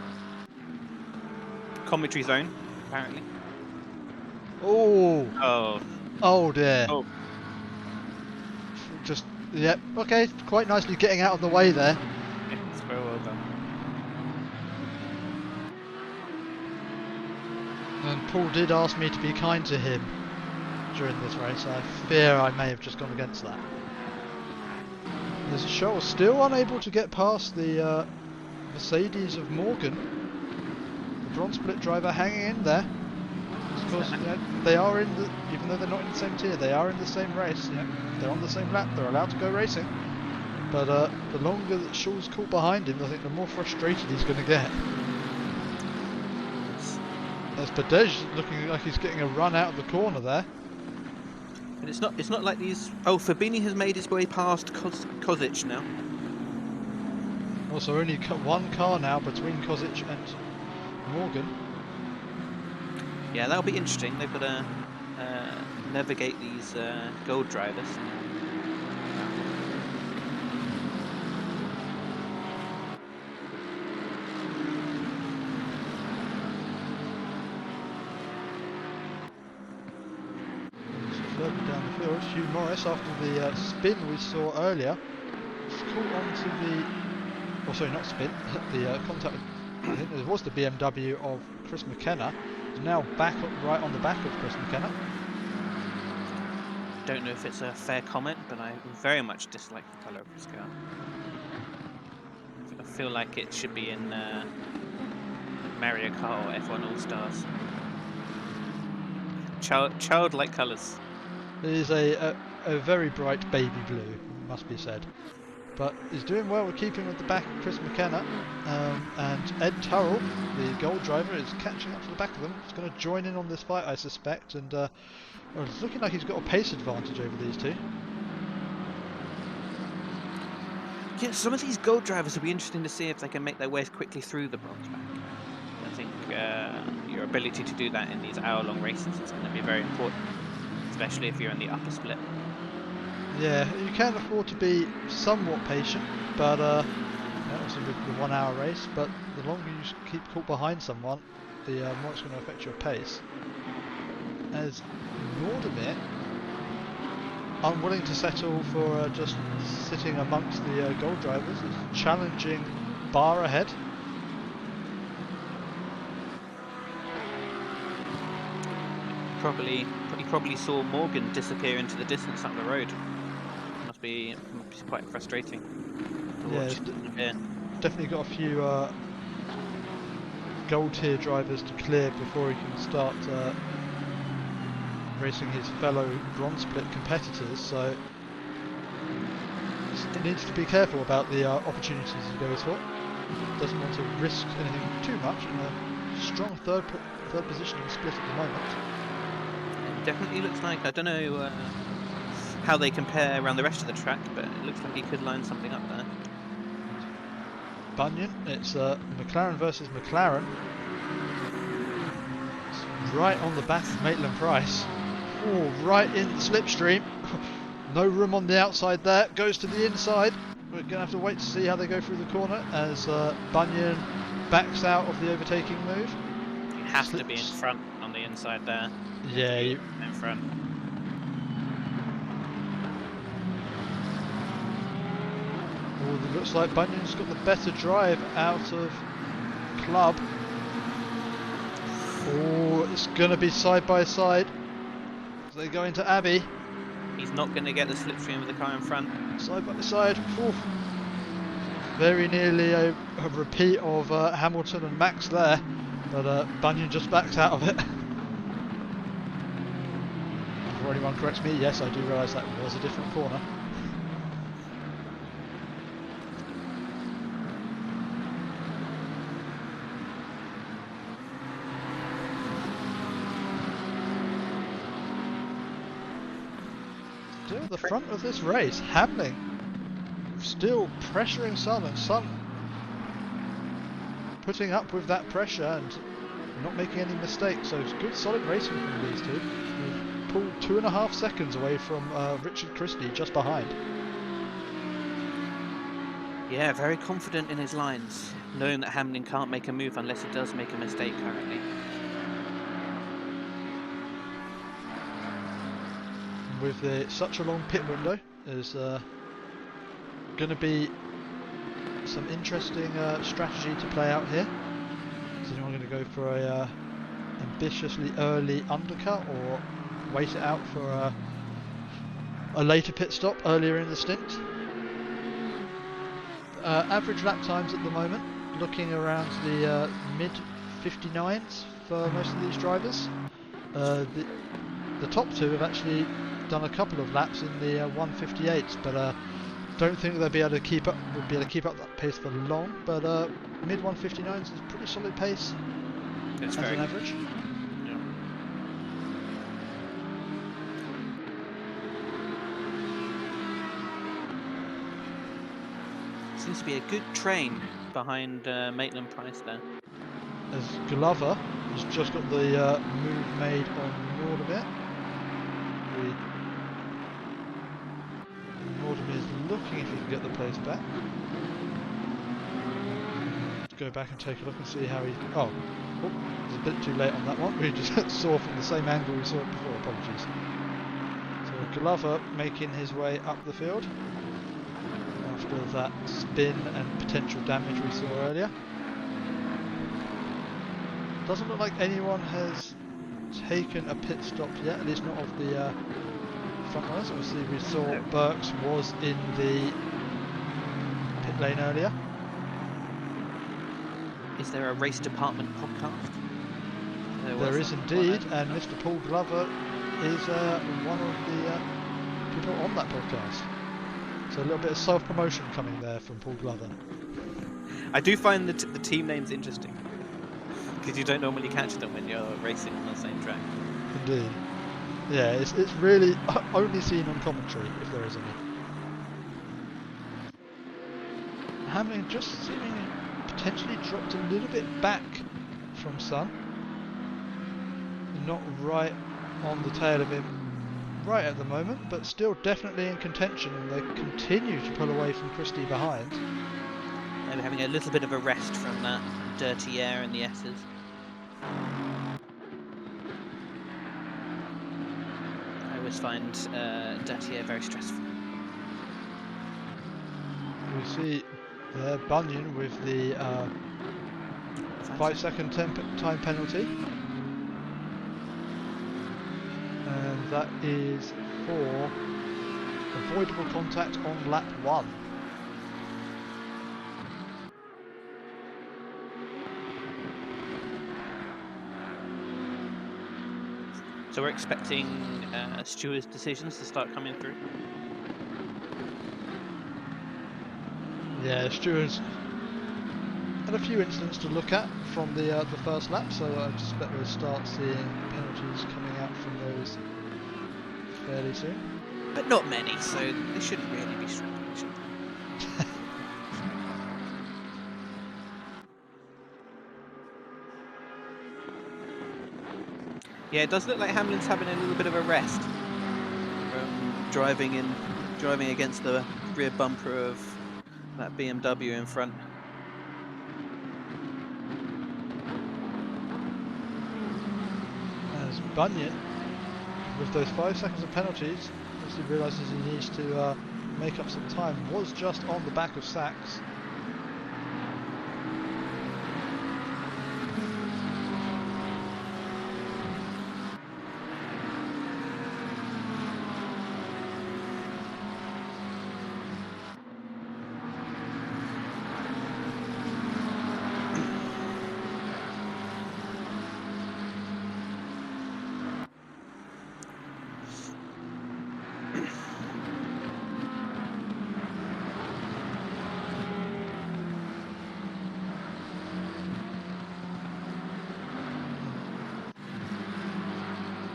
Commentary zone, apparently. Oh! Oh dear. Oh. Just, yep, okay, quite nicely getting out of the way there. It's very well done. And Paul did ask me to be kind to him during this race. I fear I may have just gone against that. There's a Scholl still unable to get past the Mercedes of Morgan. The bronze split driver hanging in there. Of course, they are in the, even though they're not in the same tier, they are in the same race. Yeah, they're on the same lap. They're allowed to go racing. But the longer that Scholl's caught behind him, I think the more frustrated he's going to get. As Padej looking like he's getting a run out of the corner there. And it's not like these. Oh, Fabini has made his way past Kosic now. Also, only one car now between Kosic and Morgan. Yeah, that'll be interesting. They've got to navigate these gold drivers. Further down the field, Hugh Morris, after the spin we saw earlier, caught onto the, oh sorry, not spin, the contact with, I think it was the BMW of Chris McKenna, is now back up right on the back of Chris McKenna. Don't know if it's a fair comment, but I very much dislike the colour of this car. I feel like it should be in Mario Kart or F1 All Stars. Childlike colours. It is a very bright baby blue, must be said. But he's doing well with keeping at the back of Chris McKenna. And Ed Turrell, the gold driver, is catching up to the back of them. He's going to join in on this fight, I suspect. And well, it's looking like he's got a pace advantage over these two. Yeah, some of these gold drivers will be interesting to see if they can make their way quickly through the bronze pack. I think your ability to do that in these hour-long races is going to be very important, especially if you're in the upper split. Yeah, you can afford to be somewhat patient, but obviously with the 1 hour race, but the longer you keep caught behind someone, the more it's going to affect your pace. As Nordemir unwilling to settle for just sitting amongst the gold drivers. Is challenging Bar ahead. He probably saw Morgan disappear into the distance up the road. Must be quite frustrating to Yeah, watch him here. definitely got a few gold tier drivers to clear before he can start racing his fellow bronze split competitors. So he needs to be careful about the opportunities he goes for. Doesn't want to risk anything too much in a strong third positioning split at the moment. It definitely looks like, I don't know how they compare around the rest of the track, but it looks like he could line something up there. Bunyan, it's McLaren versus McLaren. It's right on the back of Maitland-Price. Oh, right in the slipstream. No room on the outside there. Goes to the inside. We're going to have to wait to see how they go through the corner as Bunyan backs out of the overtaking move. You have to be in front on the inside there. Yeah, in front. Oh, it looks like Bunyan's got the better drive out of Club. Oh, it's going to be side by side. They go into Abbey. He's not going to get the slipstream of the car in front. Side by side. Oof. Very nearly a repeat of Hamilton and Max there, but Bunyan just backs out of it. Before anyone corrects me, yes, I do realise that was a different corner. Still at the front of this race, Hamlin still pressuring Sun, and Sun putting up with that pressure and not making any mistakes. So it's good solid racing from these two. We've pulled 2.5 seconds away from Richard Christie just behind. Yeah, very confident in his lines, knowing that Hamlin can't make a move unless he does make a mistake currently. With such a long pit window, there's going to be some interesting strategy to play out here. Is anyone going to go for a ambitiously early undercut or wait it out for a later pit stop earlier in the stint? Average lap times at the moment looking around the mid 59s for most of these drivers. The top two have actually done a couple of laps in the 158s, but don't think they'll be able to keep up. Will be able to keep up that pace for long. But mid 159s is a pretty solid pace as an average. Yeah. Seems to be a good train behind Maitland-Price there. As Glover has just got the move made on Nordemir. Nordemir is looking if he can get the place back. Let's go back and take a look and see how he... Oh, it was a bit too late on that one. We just saw from the same angle we saw it before. Apologies. So Glover making his way up the field after that spin and potential damage we saw earlier. Doesn't look like anyone has taken a pit stop yet, at least not of the front runners. Obviously we saw Burks was in the pit lane earlier. Is there a race department podcast? There is indeed, and Mr. Paul Glover is one of the people on that podcast. So a little bit of self-promotion coming there from Paul Glover. I do find the team names interesting, because you don't normally catch them when you're racing on the same track. Indeed. Yeah, it's really only seen on commentary, if there is any. Hamlin just seemingly potentially dropped a little bit back from Sun. Not right on the tail of him right at the moment, but still definitely in contention, and they continue to pull away from Christie behind. Maybe having a little bit of a rest from that dirty air in the S's. I always find dirty air very stressful. We see there Bunyan with the 5-second time penalty. And that is for avoidable contact on lap 1. So we're expecting stewards' decisions to start coming through. Yeah, stewards had a few incidents to look at from the first lap, so I expect we'll start seeing penalties coming out from those fairly soon. But not many, so they shouldn't really be struggling, should they? Yeah, it does look like Hamlin's having a little bit of a rest from driving against the rear bumper of that BMW in front. As Bunyan, with those 5 seconds of penalties, as he realises he needs to make up some time, was just on the back of Sachs.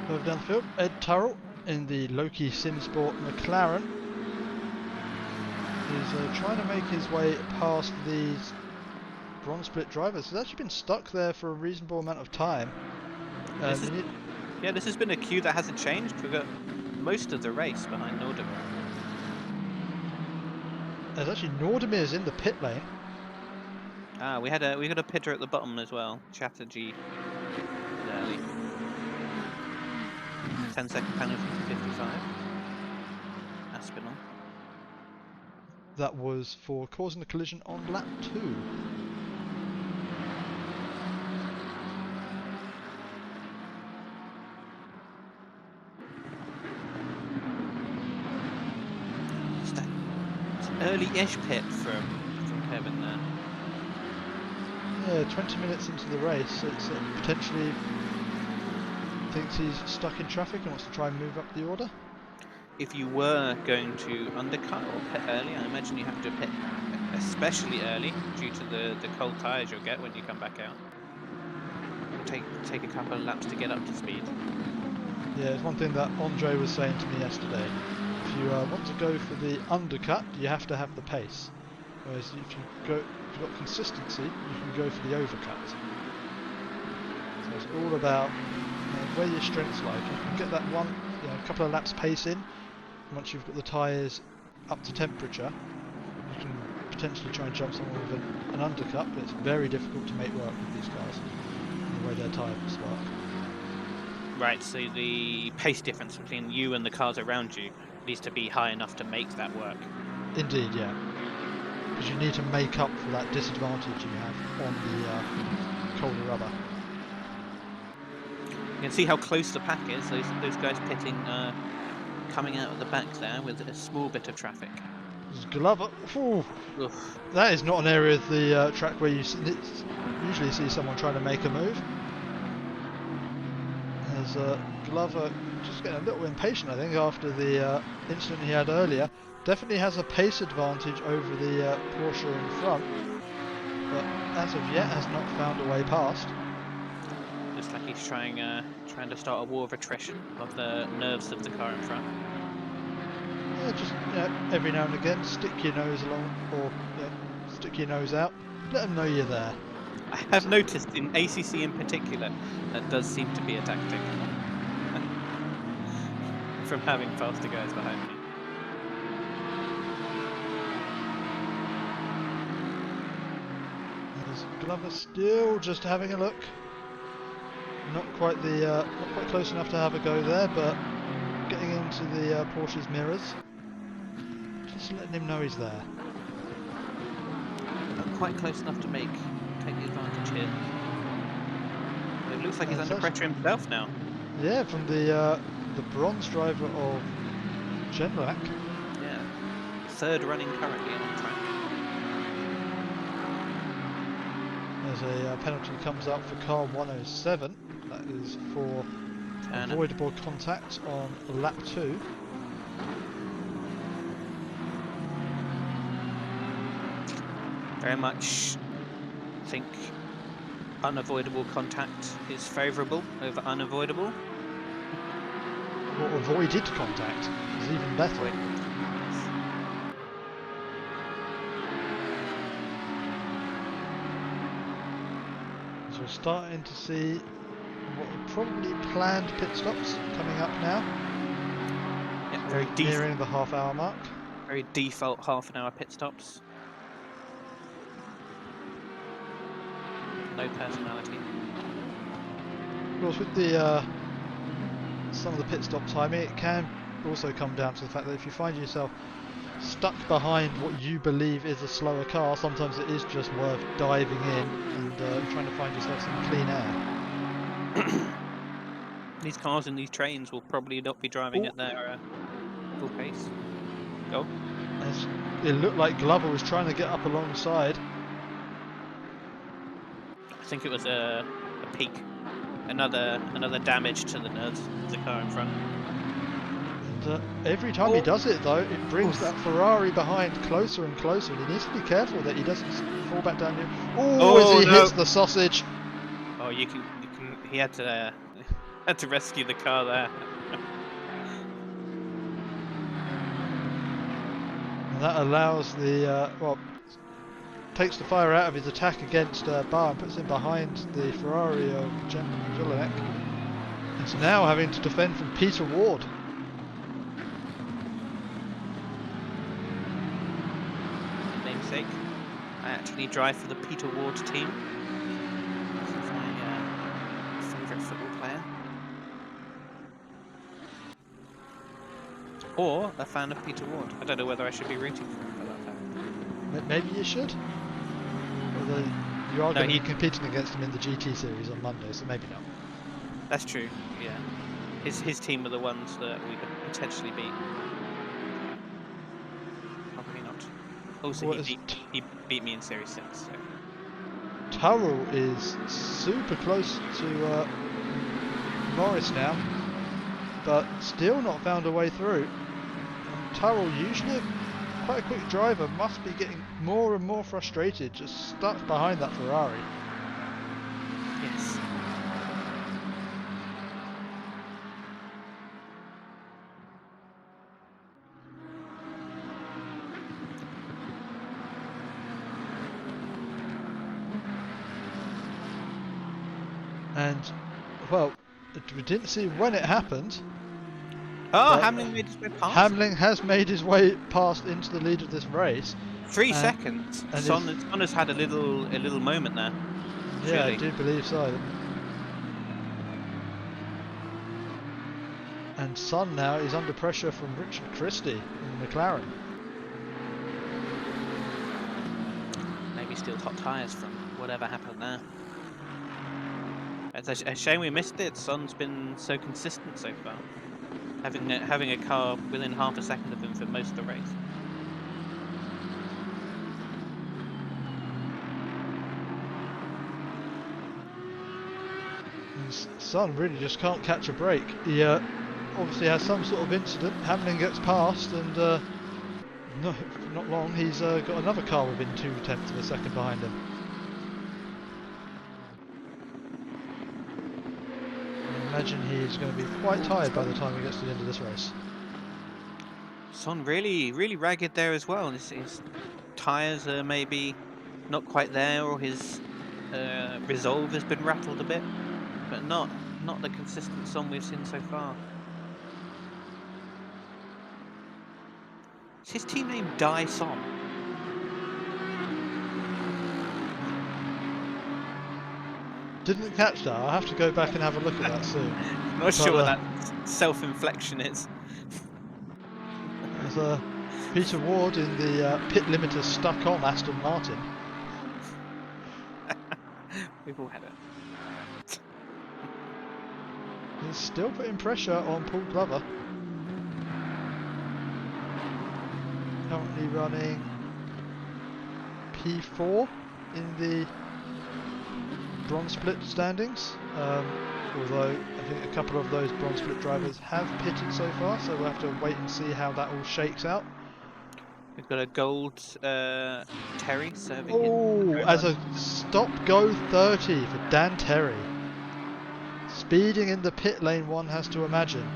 Further down the field, Ed Turrell in the Loki Simsport McLaren is trying to make his way past these bronze split drivers. He's actually been stuck there for a reasonable amount of time. Yeah, this has been a queue that hasn't changed. We've got most of the race behind Nordemir. There's actually Nordemir's in the pit lane. Ah, we got a pitter at the bottom as well. Chatterjee early. 10-second penalty to 55. Aspinall. That was for causing a collision on lap 2. It's an early-ish pit from Kevin there. Yeah, 20 minutes into the race, it's potentially thinks he's stuck in traffic and wants to try and move up the order. If you were going to undercut or pit early, I imagine you have to pit especially early due to the cold tyres you'll get when you come back out. It'll take a couple of laps to get up to speed. Yeah, it's one thing that Andre was saying to me yesterday. If you want to go for the undercut, you have to have the pace. Whereas if you've got consistency, you can go for the overcut. So it's all about where your strengths lie. If you can get that a couple of laps pace in, once you've got the tyres up to temperature, you can potentially try and jump someone with an undercut, but it's very difficult to make work with these cars, the way their tyres work. Right, so the pace difference between you and the cars around you needs to be high enough to make that work. Indeed, yeah. Because you need to make up for that disadvantage you have on the colder rubber. You can see how close the pack is. Those guys pitting, coming out at the back there with a small bit of traffic. There's Glover. Ooh, Oof. that is not an area of the track where you usually see someone trying to make a move. As Glover just getting a little impatient, I think, after the incident he had earlier. Definitely has a pace advantage over the Porsche in front, but as of yet has not found a way past. Looks like he's trying to start a war of attrition of the nerves of the car in front. Yeah, just every now and again, stick your nose along, or stick your nose out. Let them know you're there. I have noticed in ACC in particular that does seem to be a tactic from having faster guys behind me. There's Glover still just having a look. Not quite close enough to have a go there, but getting in into the Porsche's mirrors. Just letting him know he's there. Not quite close enough to take the advantage here. It looks like he's under pressure himself now. Yeah, from the bronze driver of Genlac. Yeah. Third running currently on track. There's a penalty comes up for car 107. That is for avoidable contact on lap 2. Very much, I think, unavoidable contact is favourable over unavoidable. Or avoided contact is even better. So we're starting to see what are probably planned pit stops coming up now. Yeah, very nearing the half-hour mark. Very default half-an-hour pit stops. No personality. Of course, with the some of the pit stop timing, it can also come down to the fact that if you find yourself stuck behind what you believe is a slower car, sometimes it is just worth diving in and trying to find yourself some clean air. These cars and these trains will probably not be driving at their full pace. Go. As it looked like Glover was trying to get up alongside. I think it was a peak. Another damage to the nerves of the car in front. And every time he does it though, it brings that Ferrari behind closer and closer, and he needs to be careful that he doesn't fall back down here. As he hits the sausage. Oh, you can. He had to rescue the car there. And that allows the takes the fire out of his attack against Barr and puts him behind the Ferrari of Jelinek. He's now having to defend from Peter Ward. Namesake. I actually drive for the Peter Ward team. He's my favourite football player. Or a fan of Peter Ward. I don't know whether I should be rooting for him for that fact. Maybe you should. Although you are going to be competing against him in the GT series on Monday, so maybe not. That's true, yeah. His team are the ones that we could potentially beat. Probably not. Also, he beat me in Series 6. So. Turrell is super close to Norris now, but still not found a way through. And Turrell, usually quite a quick driver, must be getting more and more frustrated, just stuck behind that Ferrari. Yes. And, well, we didn't see when it happened. Oh, Hamlin made his way past. Hamlin has made his way past into the lead of this race. 3 seconds. And Son has had a little moment there. Yeah, surely. I do believe so. And Son now is under pressure from Richard Christie in McLaren. Maybe still hot tyres from whatever happened there. It's a shame we missed it. Son's been so consistent so far. Having a car within half a second of him for most of the race. Son really just can't catch a break. He obviously has some sort of incident. Hamlin gets past, and no, not long he's got another car within 0.2 of a second behind him. I imagine he's going to be quite tired by the time he gets to the end of this race. Son really ragged there as well. His tyres are maybe not quite there, or his resolve has been rattled a bit, but not the consistent Son we've seen so far. Is his team name Die Son? Didn't catch that. I'll have to go back and have a look at that soon. Not sure what that self-inflection is. There's Peter Ward in the pit limiter stuck on Aston Martin. We've all had it. He's still putting pressure on Paul Glover. Currently running P4 in the bronze split standings. Although I think a couple of those bronze split drivers have pitted so far, so we'll have to wait and see how that all shakes out. We've got a gold Terry serving Oh, in. as a stop-go 30 for Dan Terry. Speeding in the pit lane, one has to imagine.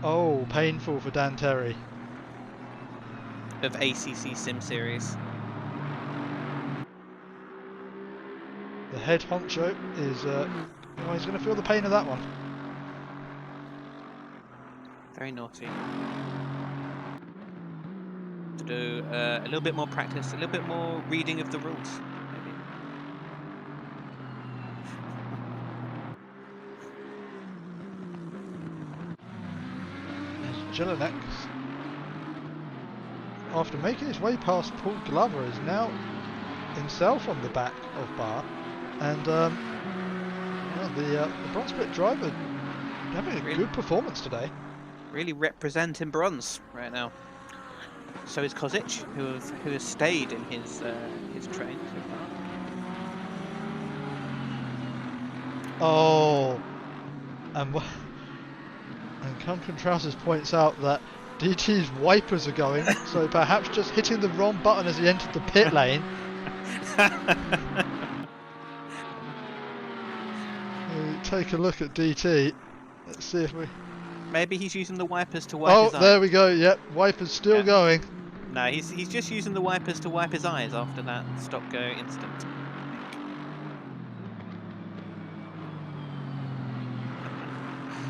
Oh, painful for Dan Terry. Of ACCSimSeries. The head honcho is, he's going to feel the pain of that one. Very naughty. To do a little bit more practice, a little bit more reading of the rules, maybe. Jelinek, after making his way past Paul Glover, is now himself on the back of Barr, and the bronze split driver having a good performance today. Really representing bronze right now. So is Kozic, who has stayed in his train so far. Oh, and Duncan Trousers points out that DT's wipers are going, so perhaps just hitting the wrong button as he entered the pit lane. Take a look at DT. Let's see if we... Maybe he's using the wipers to wipe his eyes. Oh, there we go. Yep, wipers still going. No, he's just using the wipers to wipe his eyes after that stop-go incident.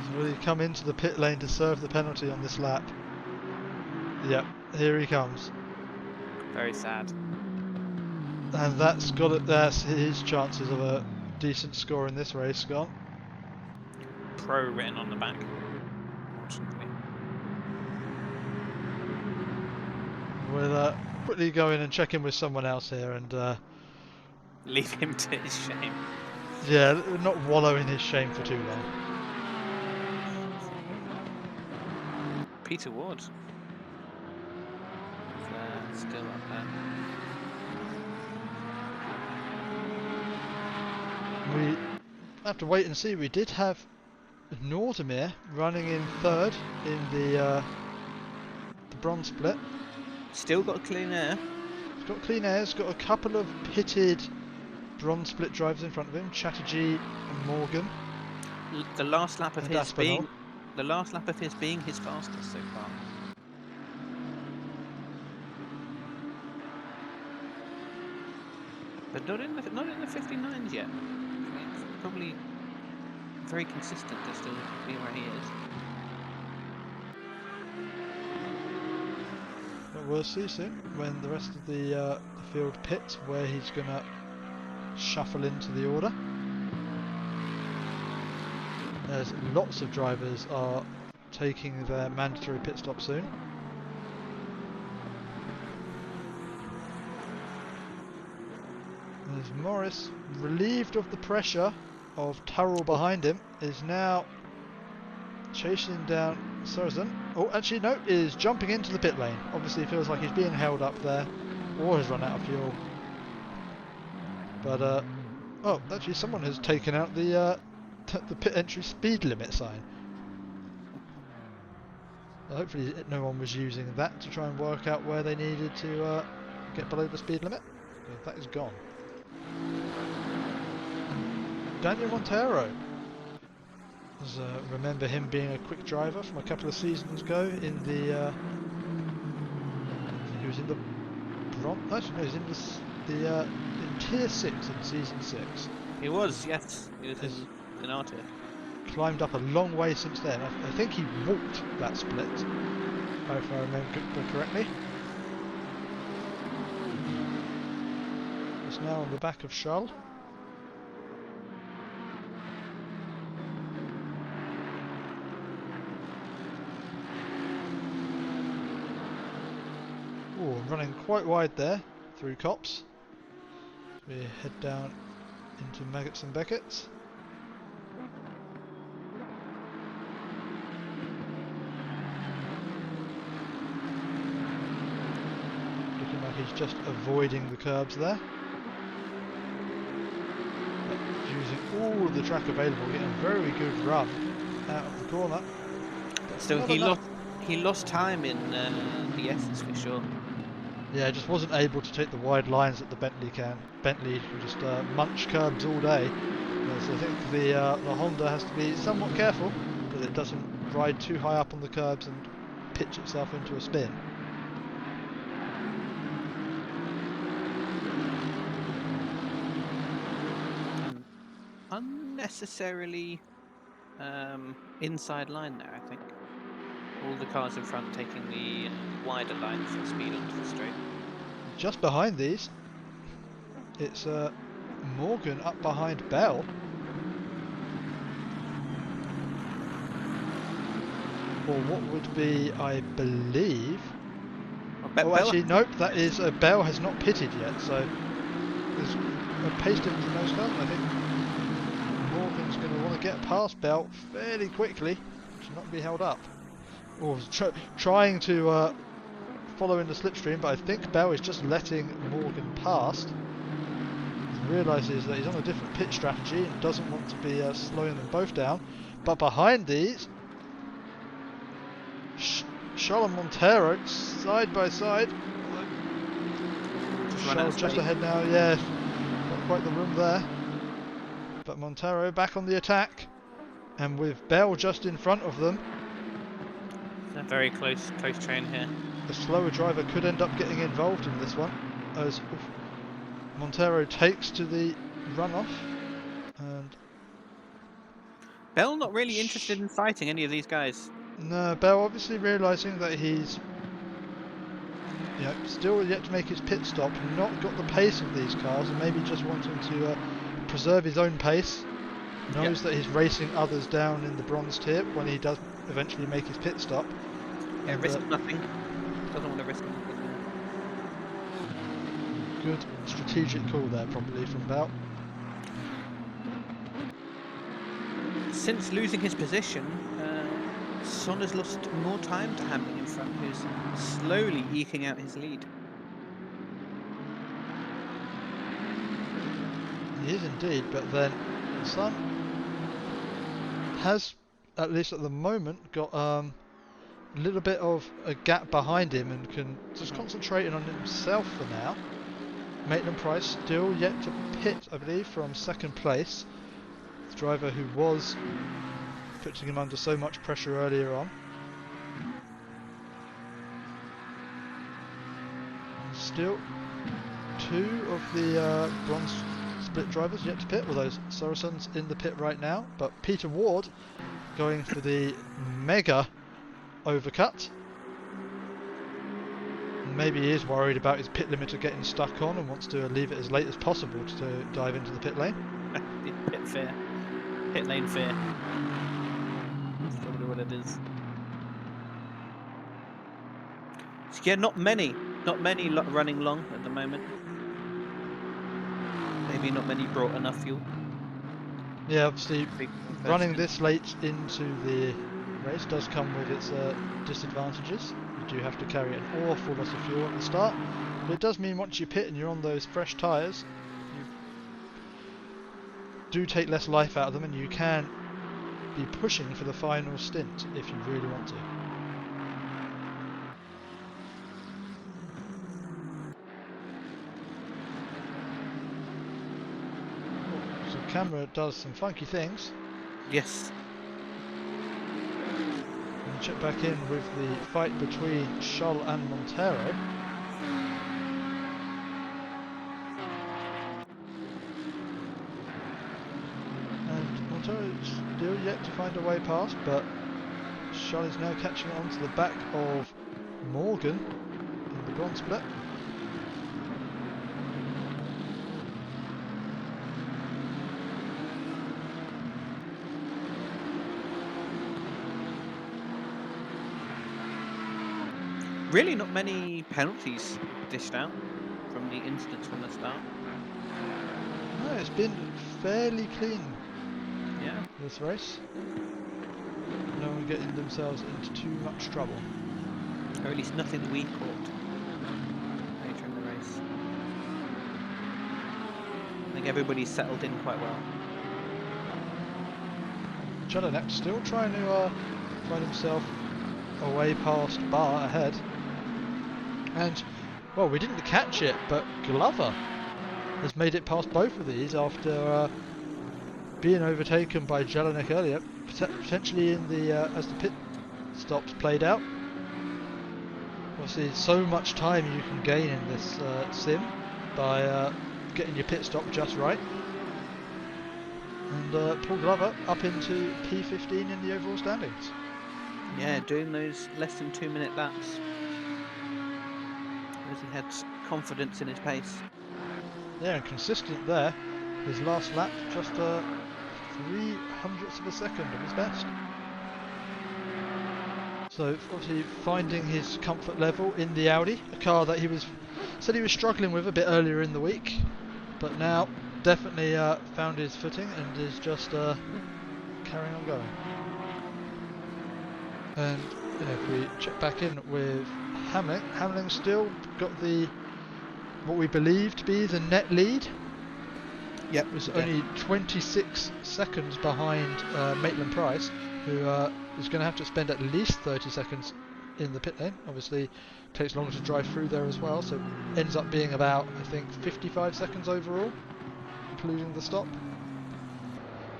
He's really come into the pit lane to serve the penalty on this lap. Yep, here he comes. Very sad. And that's his chances of a decent score in this race gone. Pro written on the back, unfortunately. We'll quickly go in and check in with someone else here and Leave him to his shame. yeah, not wallow in his shame for too long. Peter Ward. Still up there. We have to wait and see. We did have Nordemir running in third in the bronze split. Still got clean air. He's got clean air. He's got a couple of pitted bronze split drivers in front of him, Chatterjee and Morgan. The last lap of And his Aspinall. being his fastest so far. But not in the 59s yet. It's probably very consistent to still be where he is. But we'll see soon when the rest of the field pits where he's going to shuffle into the order. As lots of drivers are taking their mandatory pit stop soon. As Morris, relieved of the pressure of Turrell behind him, is now chasing down Sarrazin. Oh, actually no, is jumping into the pit lane. Obviously feels like he's being held up there, or has run out of fuel. But oh, actually someone has taken out the pit entry speed limit sign. Well, hopefully no one was using that to try and work out where they needed to get below the speed limit. That is gone. Daniel Montero. Remember him being a quick driver from a couple of seasons ago in the... he was in the... No, he was in in Tier 6 in Season 6. He was, yes. He was in our tier. Climbed up a long way since then. I think he walked that split, if I remember correctly. It's now on the back of Charles. Oh, I'm running quite wide there through Cops. We head down into Maggots and Beckett's. Looking like he's just avoiding the curbs there. Using all of the track available, getting a very good run out of the corner. But So not he enough. lost time in the S's for sure. Yeah, just wasn't able to take the wide lines that the Bentley can. Bentley can just munch curbs all day. So I think the Honda has to be somewhat careful that it doesn't ride too high up on the curbs and pitch itself into a spin. Unnecessarily inside line there, I think. All the cars in front taking the wider line for speed onto the straight. Just behind these, it's Morgan up behind Bell. Or what would be, I believe... Oh, actually, nope, that is... Bell has not pitted yet, so... There's a pace difference in those cars, and I think Morgan's going to want to get past Bell fairly quickly to not be held up. Or trying to follow in the slipstream, but I think Bell is just letting Morgan past. He realises that he's on a different pit strategy and doesn't want to be slowing them both down. But behind these, Charles and Montero side by side. Charles just ahead now, yeah, not quite the room there. But Montero back on the attack, and with Bell just in front of them. A very close train here. The slower driver could end up getting involved in this one, as Montero takes to the runoff, and Bell not really interested in fighting any of these guys. No, Bell obviously realising that he's still yet to make his pit stop, not got the pace of these cars, and maybe just wanting to preserve his own pace. Knows that he's racing others down in the bronze tier when he does eventually make his pit stop. Yeah, risk nothing. Doesn't want to risk anything. Good strategic call there, probably from Bell. Since losing his position, Son has lost more time to Hamlin in front, who's slowly eking out his lead. He is indeed, but then Son has, at least at the moment, got a little bit of a gap behind him and can just concentrate on himself for now. Maitland Price still yet to pit, I believe, from second place. The driver who was putting him under so much pressure earlier on. Still two of the bronze split drivers yet to pit, although Sorenson's in the pit right now, but Peter Ward going for the mega overcut. Maybe he is worried about his pit limiter getting stuck on and wants to leave it as late as possible to dive into the pit lane. Pit fear. Pit lane fear. That's probably what it is. So yeah, not many running long at the moment. Maybe not many brought enough fuel. Yeah, obviously running this late into the race does come with its disadvantages. You do have to carry an awful lot of fuel at the start, but it does mean once you pit and you're on those fresh tyres, you do take less life out of them and you can be pushing for the final stint if you really want to. So the camera does some funky things. Yes. Check back in with the fight between Scholl and Montero. And Montero still yet to find a way past, but Scholl is now catching on to the back of Morgan in the bronze split. Really, not many penalties dished out from the incidents from the start. No, it's been fairly clean Yeah. this race. No one getting themselves into too much trouble. Or at least nothing we caught later in the race. I think everybody's settled in quite well. Jelinek still trying to find himself away past Bar ahead. And, well, we didn't catch it, but Glover has made it past both of these after being overtaken by Jelinek earlier, potentially in the as the pit stops played out. Obviously, so much time you can gain in this sim by getting your pit stop just right. And Paul Glover up into P15 in the overall standings. Yeah, doing those less than 2 minute laps. As he had confidence in his pace. Yeah, and consistent there. His last lap, just 3/100ths of a second of his best. So obviously finding his comfort level in the Audi, a car that he said he was struggling with a bit earlier in the week, but now definitely found his footing and is just carrying on going. And if we check back in with Hamling's still got what we believe to be the net lead. Yep. It was only 26 seconds behind Maitland-Price, who is going to have to spend at least 30 seconds in the pit lane. Obviously, takes longer to drive through there as well, so ends up being about, I think, 55 seconds overall, including the stop.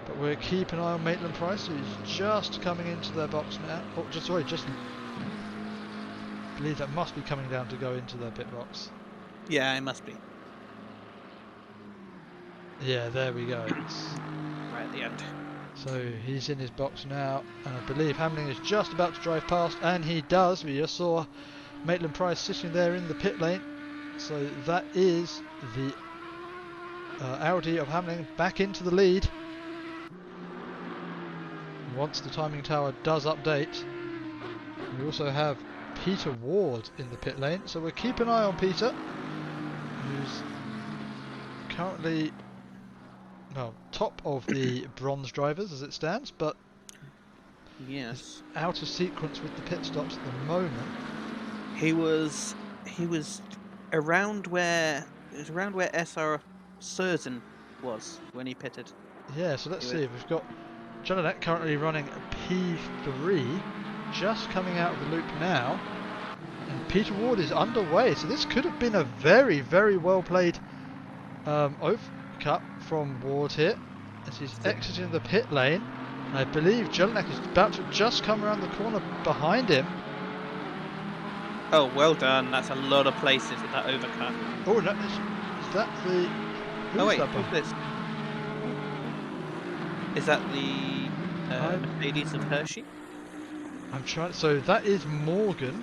But we'll keep an eye on Maitland-Price, who's just coming into their box now. Oh, just believe that must be coming down to go into their pit box. Yeah, it must be. Yeah, there we go. Right at the end. So he's in his box now, and I believe Hamlin is just about to drive past, and he does. We just saw Maitland-Price sitting there in the pit lane. So that is the Audi of Hamlin back into the lead. Once the timing tower does update, we also have Peter Ward in the pit lane. So we'll keep an eye on Peter, who's currently top of the bronze drivers as it stands, but yes, out of sequence with the pit stops at the moment. He was around where SR Surzen was when he pitted. Yeah, so let's see. We've got Jelinek currently running P3, just coming out of the loop now, and Peter Ward is underway. So this could have been a very, very well played overcut from Ward here, as he's exiting the pit lane. And I believe Jelinek is about to just come around the corner behind him. Oh, well done. That's a lot of places with that overcut. Oh, no, is that the... Oh wait, who's this? Is that the Mercedes of Hershey? I'm trying... So that is Morgan.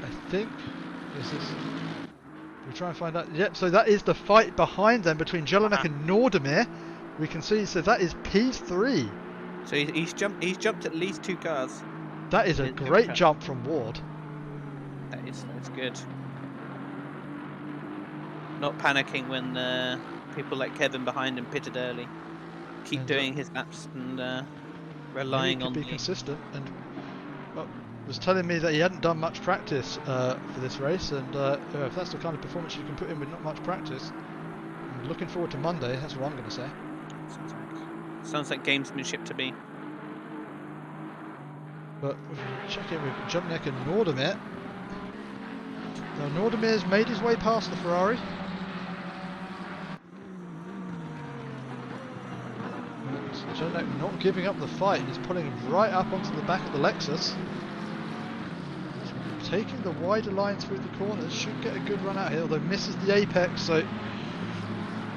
I think... Is this... We'll try and find out... Yep, so that is the fight behind them between Jelinek and Nordemir. We can see, so that is P3. So he's jumped at least 2 cars. That is a great jump from Ward. That's good. Not panicking when people like Kevin behind him pitted early. Keep doing his laps and relying on. Be consistent, and was telling me that he hadn't done much practice for this race, and if that's the kind of performance you can put in with not much practice, I'm looking forward to Monday. That's what I'm going to say. Sounds like gamesmanship to me. But check in with Jelinek and Nordemir. Now Nordemir's made his way past the Ferrari. Jelinek not giving up the fight. He's pulling right up onto the back of the Lexus. Taking the wider line through the corners. Should get a good run out here, although misses the apex, so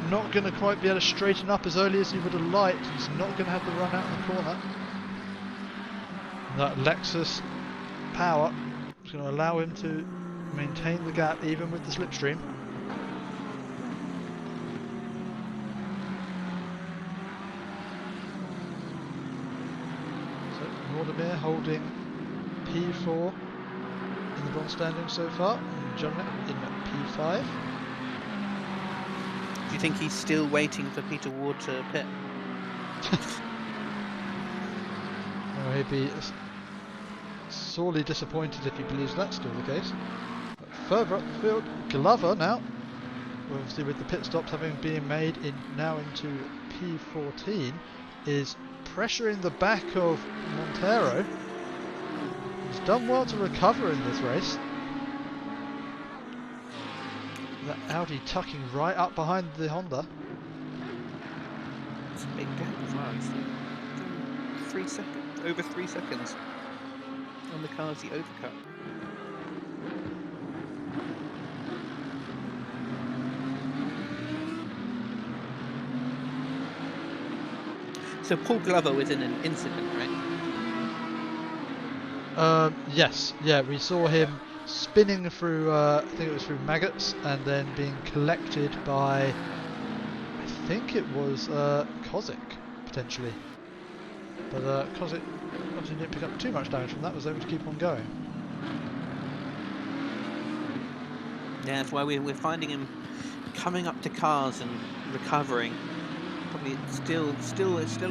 not going to quite be able to straighten up as early as he would have liked. He's not going to have the run out in the corner. That Lexus power is going to allow him to maintain the gap even with the slipstream. So Nordemir holding P4 in the bronze standings so far, and John in P5. Do you think he's still waiting for Peter Ward to pit? Well, he'd be sorely disappointed if he believes that's still the case. But further up the field, Glover now, obviously with the pit stops having been made now into P14, is pressuring the back of Montero. He's done well to recover in this race. That Audi tucking right up behind the Honda. It's a big gap as well. It's 3 seconds, over 3 seconds on the cars he overcut. So Paul Glover was in an incident, right? Yes, yeah, we saw him spinning through, I think it was through maggots, and then being collected by, I think it was Kozik, potentially. But Kozik obviously didn't pick up too much damage from that, was able to keep on going. Yeah, that's why we're finding him coming up to cars and recovering. Probably still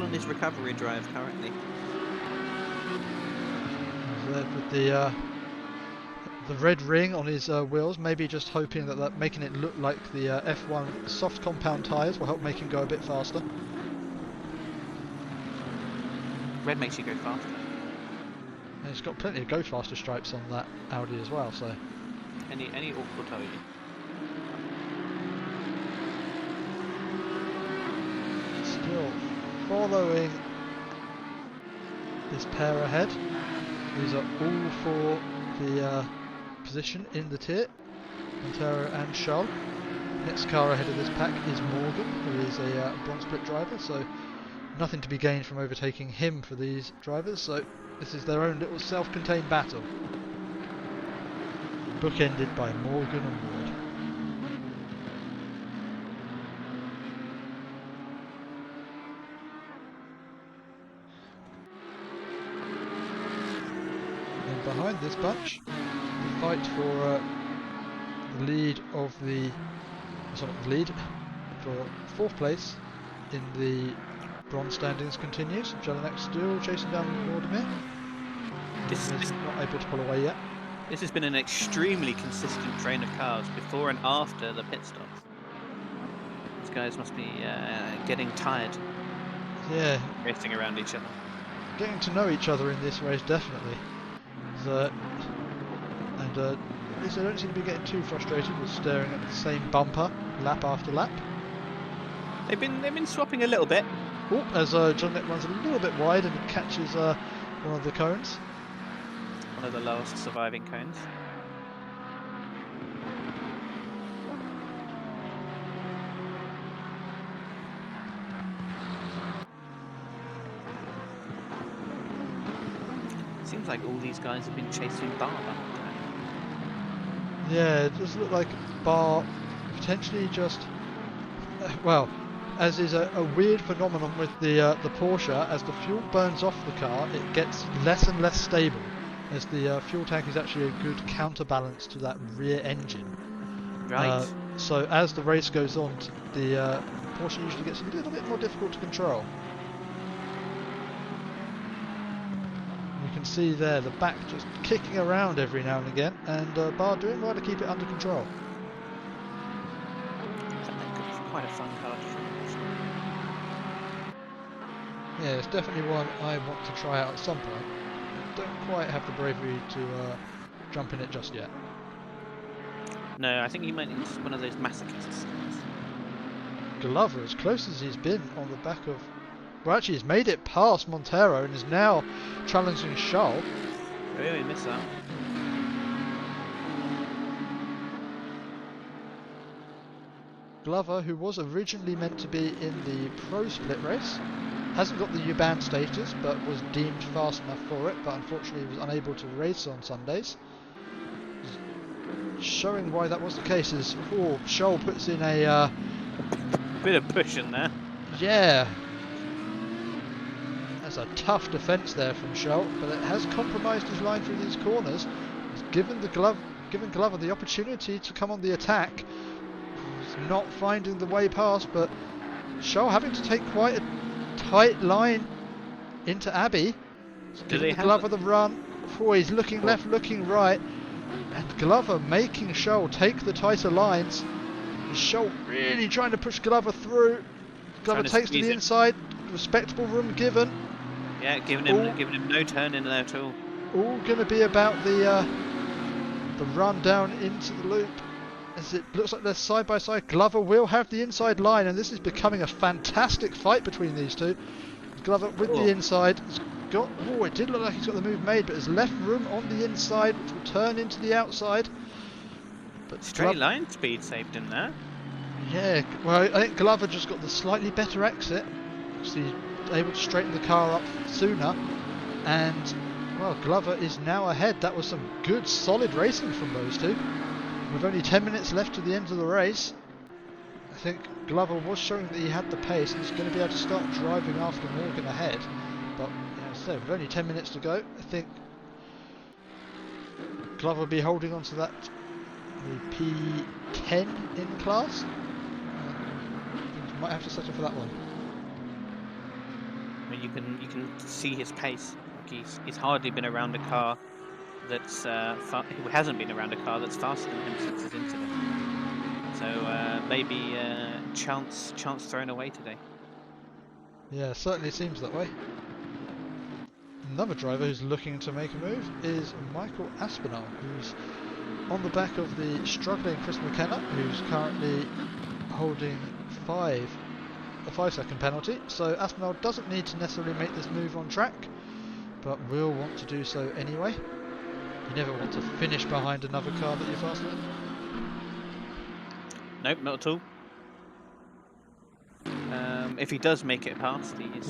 on his recovery drive currently. There with the red ring on his wheels, maybe just hoping that making it look like the F1 soft compound tyres will help make him go a bit faster. Red makes you go faster. And he's got plenty of go faster stripes on that Audi as well, so. Any awk will tell you. Still following this pair ahead. These are all for the position in the tier, Montero and Scholl. Next car ahead of this pack is Morgan, who is a bronze split driver, so nothing to be gained from overtaking him for these drivers, so this is their own little self-contained battle. Bookended by Morgan and Ward. And behind this bunch, the fight for the lead of the... sorry, not the lead, for 4th place in the bronze standings continues. Jelinek still chasing down Nordemir. This Is not able to pull away yet. This has been an extremely consistent train of cars before and after the pit stops. These guys must be getting tired, Yeah, racing around each other. getting to know each other in this race, definitely. So, and at least I don't seem to be getting too frustrated with staring at the same bumper lap after lap. They've been swapping a little bit. Oh, as Jelinek runs a little bit wide and catches one of the cones. One of the last surviving cones. Seems like all these guys have been chasing Bar the whole time. Yeah, it does look like Bar potentially just... well, as is a weird phenomenon with the Porsche, as the fuel burns off the car, it gets less and less stable, as the fuel tank is actually a good counterbalance to that rear engine. Right. So as the race goes on, the Porsche usually gets a little bit more difficult to control. You can see there the back just kicking around every now and again, and Bar doing well to keep it under control. That could be quite a fun car to drive. Yeah, it's definitely one I want to try out at some point. Don't quite have the bravery to jump in it just yet. No, I think he might need one of those masochists. Glover, as close as he's been on the back of... well, actually he's made it past Montero and is now challenging Scholl. Really missed that. Glover, who was originally meant to be in the Pro Split race, hasn't got the U-Band status, but was deemed fast enough for it, but unfortunately was unable to race on Sundays. Showing why that was the case is, Scholl puts in a... bit of push in there. yeah. As That's a tough defence there from Scholl, but it has compromised his line through these corners. It's given Glover the opportunity to come on the attack. He's not finding the way past, but Scholl having to take quite a tight line into Abbey. It's giving Glover the run. Oh, he's looking left, looking right, and Glover making Scholl take the tighter lines. Scholl really trying to push Glover through. Glover takes to the inside. Respectable room given. Yeah, giving him no turn in there at all. All going to be about the run down into the loop. As it looks like they're side by side. Glover will have the inside line, and this is becoming a fantastic fight between these two. Glover with the inside. It did look like he's got the move made, but has left room on the inside, which will turn into the outside. But straight line speed saved him there. Yeah, well, I think Glover just got the slightly better exit, so he's able to straighten the car up sooner. And well, Glover is now ahead. That was some good, solid racing from those two. With only 10 minutes left to the end of the race, I think Glover was showing that he had the pace and he's going to be able to start driving after Morgan ahead. But so with only 10 minutes to go, I think Glover will be holding on to that the P10 in class. Might have to settle for that one. I mean, you can see his pace. Like he's hardly been around a car that's who hasn't been around a car that's faster than him since his incident. So maybe chance thrown away today. Yeah, certainly seems that way. Another driver who's looking to make a move is Michael Aspinall, who's on the back of the struggling Chris McKenna, who's currently holding a 5-second penalty. So Aspinall doesn't need to necessarily make this move on track, but will want to do so anyway. You never want to finish behind another car that you're faster than. Nope, not at all. If he does make it past, he's...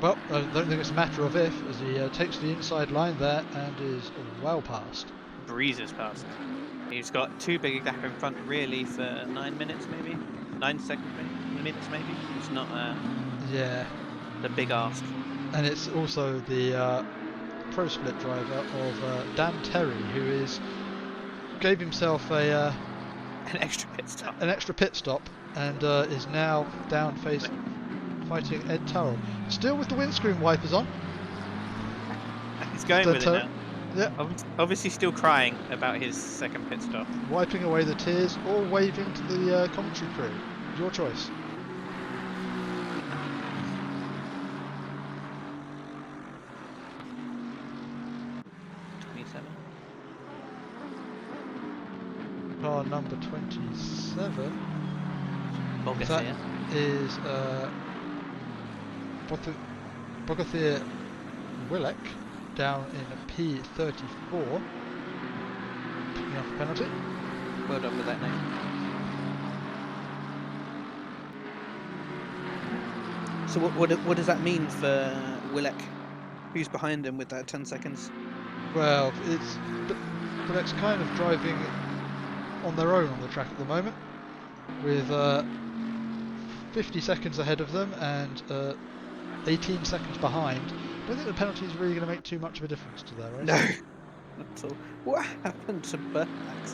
Well, I don't think it's a matter of if, as he takes the inside line there and is well past. Breezes past. He's got too big a gap in front, really, for 9 minutes maybe? 9 seconds maybe? Minutes maybe? It's not the big ask. And it's also the Pro Split driver of Dan Terry, who gave himself an extra pit stop. An extra pit stop, and is now down fighting Ed Turrell. Still with the windscreen wipers on. He's going with it now. Yeah. Obviously still crying about his second pit stop. Wiping away the tears or waving to the commentary crew. Your choice. Car number 27. That is Bogathir Willek down in a P34. Picking up a penalty. Well done with that name. So what does that mean for Willek? Who's behind him with that 10 seconds? Well, Willek's kind of driving on their own on the track at the moment, with 50 seconds ahead of them and 18 seconds behind. I don't think the penalty is really going to make too much of a difference to their race. No, not at all. What happened to Burks?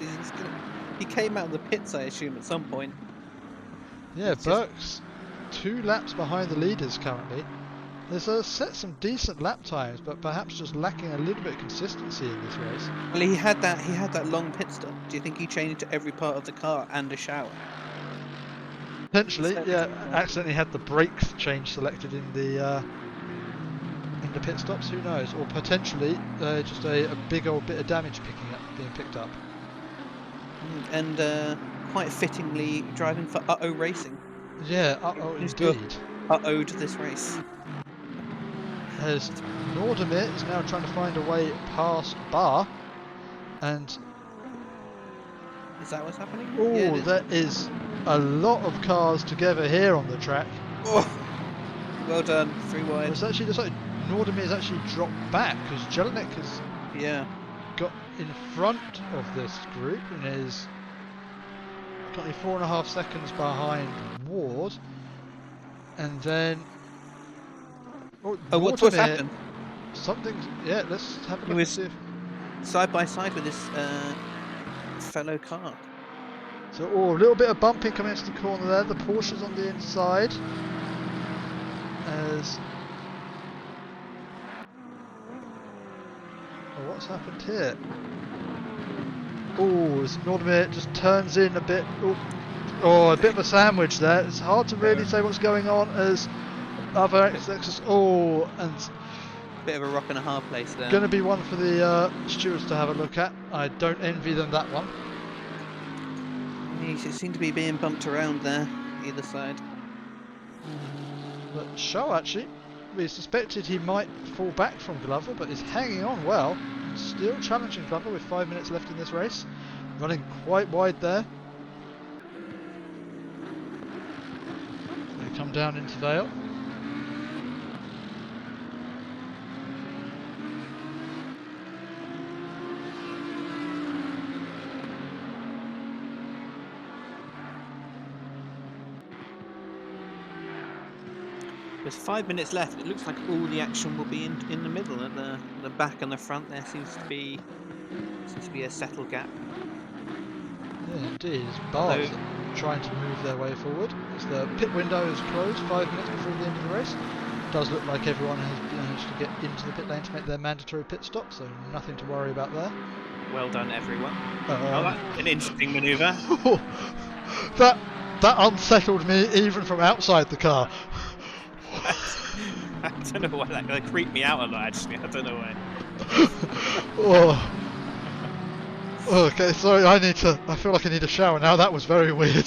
He came out of the pits, I assume, at some point. Yeah, Burks 2 laps behind the leaders currently. There's set some decent lap times, but perhaps just lacking a little bit of consistency in this race. Well, he had that long pit stop. Do you think he changed every part of the car and a shower? Potentially, yeah. Accidentally had the brakes change selected in the pit stops. Who knows? Or potentially just a big old bit of damage being picked up. And quite fittingly driving for Racing. Yeah, indeed. To this race. As Nordemir is now trying to find a way past Bar, and is that what's happening? Oh, yeah, there is a lot of cars together here on the track. Oh, well done, 3 wide. It's actually looks like Nordemir has actually dropped back because Jelinek has got in front of this group and is currently 4.5 seconds behind Ward, and then Oh, what's happened? Something's... Yeah, let's have a He look and was see if... side by side with his fellow car. So, a little bit of bumping coming into the corner there. The Porsche's on the inside. As... Oh, what's happened here? Oh, Nordmir just turns in a bit. Oh, a bit of a sandwich there. It's hard to really say what's going on as other exits. Oh, and Bit of a rock and a hard place there. going to be one for the stewards to have a look at. I don't envy them that one. He seemed to be being bumped around there, either side. But Shaw actually, we suspected he might fall back from Glover, but is hanging on well. Still challenging Glover with 5 minutes left in this race. Running quite wide there. They come down into Vale. There's 5 minutes left. It looks like all the action will be in the middle. At the back and the front, there seems to be a settled gap. Yeah, indeed. It's Bars trying to move their way forward. As the pit window is closed 5 minutes before the end of the race. Does look like everyone has managed to get into the pit lane to make their mandatory pit stop, so nothing to worry about there. Well done, everyone. That's an interesting manoeuvre. that unsettled me even from outside the car. I don't know why that creeped me out a lot. Actually, I don't know why. Okay, sorry. I feel like I need a shower now. That was very weird.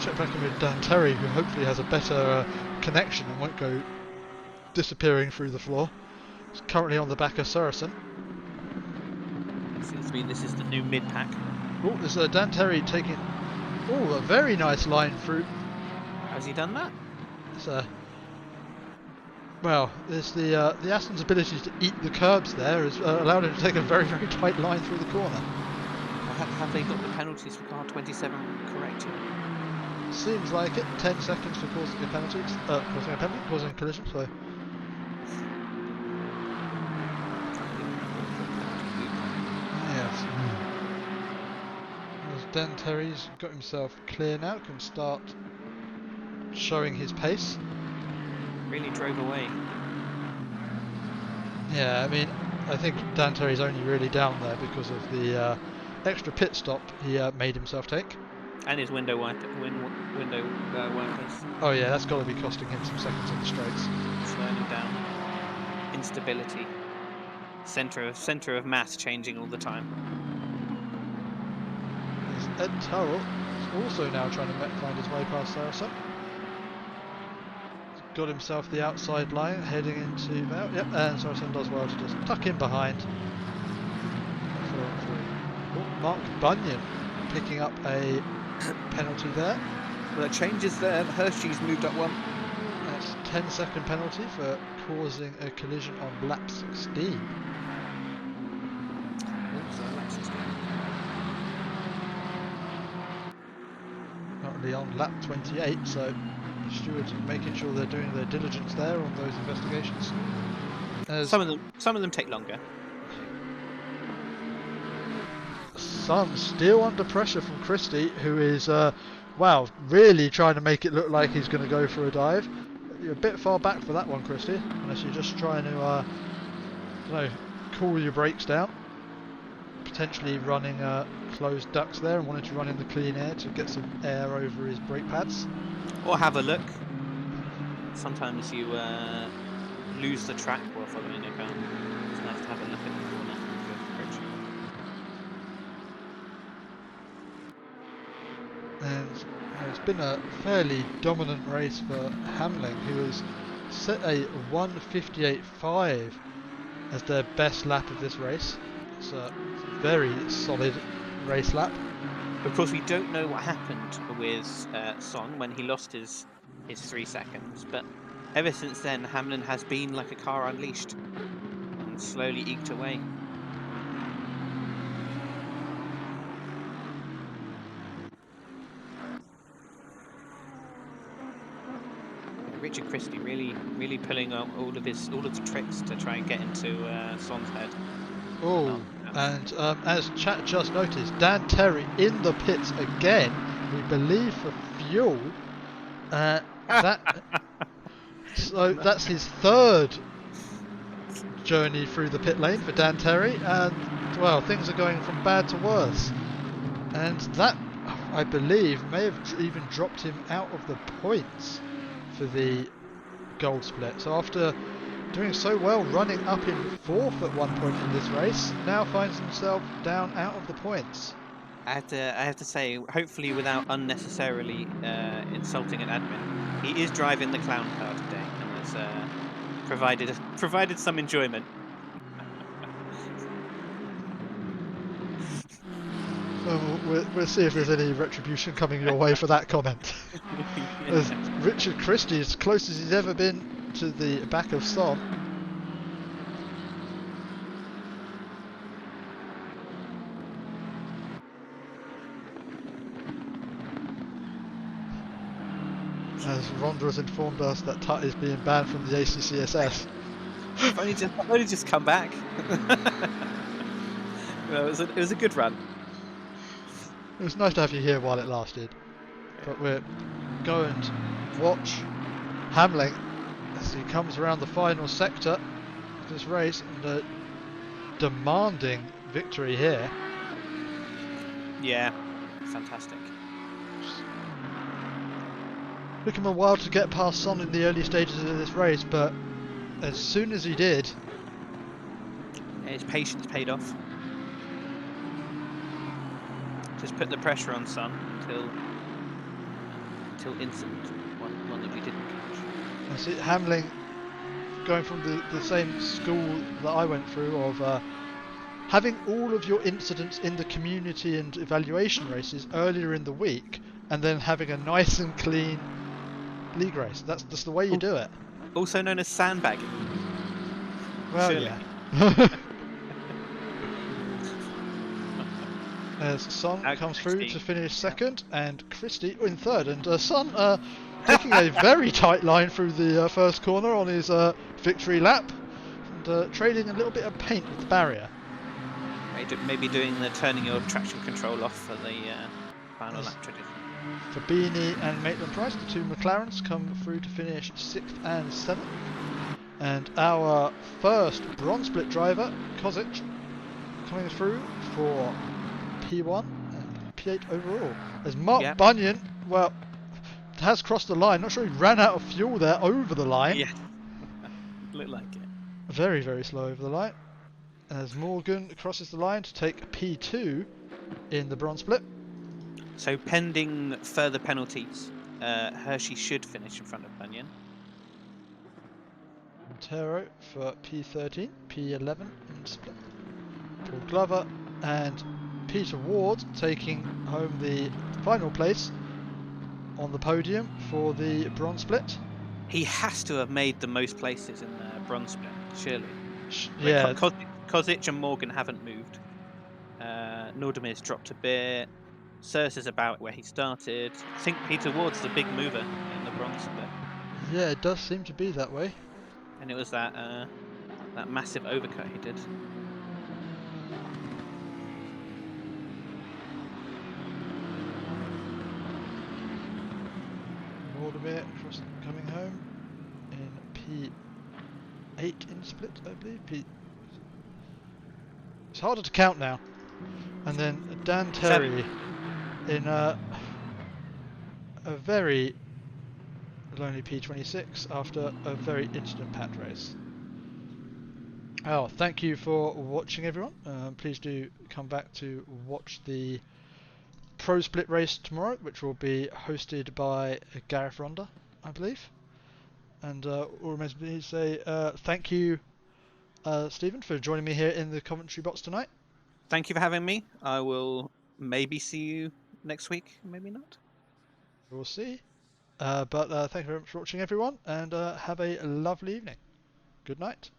Check back in with Dan Terry, who hopefully has a better connection and won't go disappearing through the floor. He's currently on the back of Saracen. It seems to be this is the new mid pack. Oh, there's Dan Terry taking. Oh, a very nice line through. Has he done that? It's well, there's the Aston's ability to eat the curbs there has allowed him to take a very, very tight line through the corner. Have they got the penalties for car 27 correct? Seems like it. 10 seconds for causing a penalty, causing a collision. So. Yes. As Dan Terry's got himself clear now, can start showing his pace. Really drove away. Yeah, I mean, I think Dan Terry's only really down there because of the extra pit stop he made himself take. And his window wipers. Oh yeah, that's got to be costing him some seconds on the straights. Slowing down. Instability. Centre of mass changing all the time. There's Ed Turrell, who's also now trying to find his way past Saracen. Got himself the outside line, heading into Vale. Yep, and Saracen does well to just tuck in behind. Oh, Mark Bunyan picking up a penalty there. Well, that changes there. Hershey's moved up one. That's 10-second penalty for causing a collision on lap 16. Currently on lap 28, so stewards making sure they're doing their diligence there on those investigations. Some of them take longer. Some still under pressure from Christie, who is wow, really trying to make it look like he's going to go for a dive. You're a bit far back for that one, Christie, unless you're just trying to cool your brakes down. Potentially running closed ducts there and wanting to run in the clean air to get some air over his brake pads. Or have a look. Sometimes you lose the track while following a car. It's nice to have a look at the corner of your approach. And it's been a fairly dominant race for Hamling, who has set a 1:58.5 as their best lap of this race. It's a very solid race lap. Of course, we don't know what happened with Son when he lost his 3 seconds, but ever since then, Hamlin has been like a car unleashed and slowly eked away. Richard Christie really pulling up all of the tricks to try and get into Son's head. Oh, and as chat just noticed, Dan Terry in the pits again, we believe for fuel. So that's his third journey through the pit lane for Dan Terry, and well, things are going from bad to worse. And that, I believe, may have even dropped him out of the points for the gold split. So after doing so well, running up in fourth at one point in this race, now finds himself down out of the points. I have to say, hopefully without unnecessarily insulting an admin, he is driving the clown car today and has provided some enjoyment. We'll see if there's any retribution coming your way for that comment. As Richard Christie, as close as he's ever been to the back of Son. As Rhonda has informed us that Tut is being banned from the ACCSS. I've only just come back. Well, it was a good run. It was nice to have you here while it lasted. But we're going to watch Hamling as he comes around the final sector of this race and a demanding victory here. Yeah, fantastic. Took him a while to get past Son in the early stages of this race, but as soon as he did, His patience paid off. Just put the pressure on Son until incident, one that we didn't catch. I see Hamling going from the same school that I went through of having all of your incidents in the community and evaluation races earlier in the week, and then having a nice and clean league race. That's just the way you do it. Also known as sandbagging. Well, Surely. yeah. As Son comes through to finish second, and Christie in third, and Son taking a very tight line through the first corner on his victory lap, and trading a little bit of paint with the barrier. Maybe doing the turning your traction control off for the final lap tradition. Fabini and Maitland Price, the two McLarens, come through to finish 6th and 7th. And our first bronze split driver, Kozic, coming through for P1 and P8 overall. As Mark Bunyan, well, has crossed the line. Not sure he ran out of fuel there over the line. Yeah, looked like it. Very, very slow over the line. As Morgan crosses the line to take P2 in the bronze split. So pending further penalties, Hershey should finish in front of Bunyan. Montero for P13, P11 in split. Paul Glover and Peter Ward taking home the final place on the podium for the bronze split. He has to have made the most places in the bronze split, surely. Yeah. Kozic and Morgan haven't moved. Nordemir's dropped a bit. Sirs is about where he started. I think Peter Ward's the big mover in the bronze split. Yeah, it does seem to be that way. And it was that massive overcut he did. Waldemir coming home in P8 in split, I believe. It's harder to count now. And then Dan Terry in a very lonely P26 after a very incident-packed race. Oh, thank you for watching, everyone. Please do come back to watch the Pro Split race tomorrow, which will be hosted by Gareth Ronda, I believe. And all remains to say thank you, Stephen, for joining me here in the commentary box tonight. Thank you for having me. I will maybe see you next week, maybe not. We'll see. But thank you very much for watching, everyone, and have a lovely evening. Good night.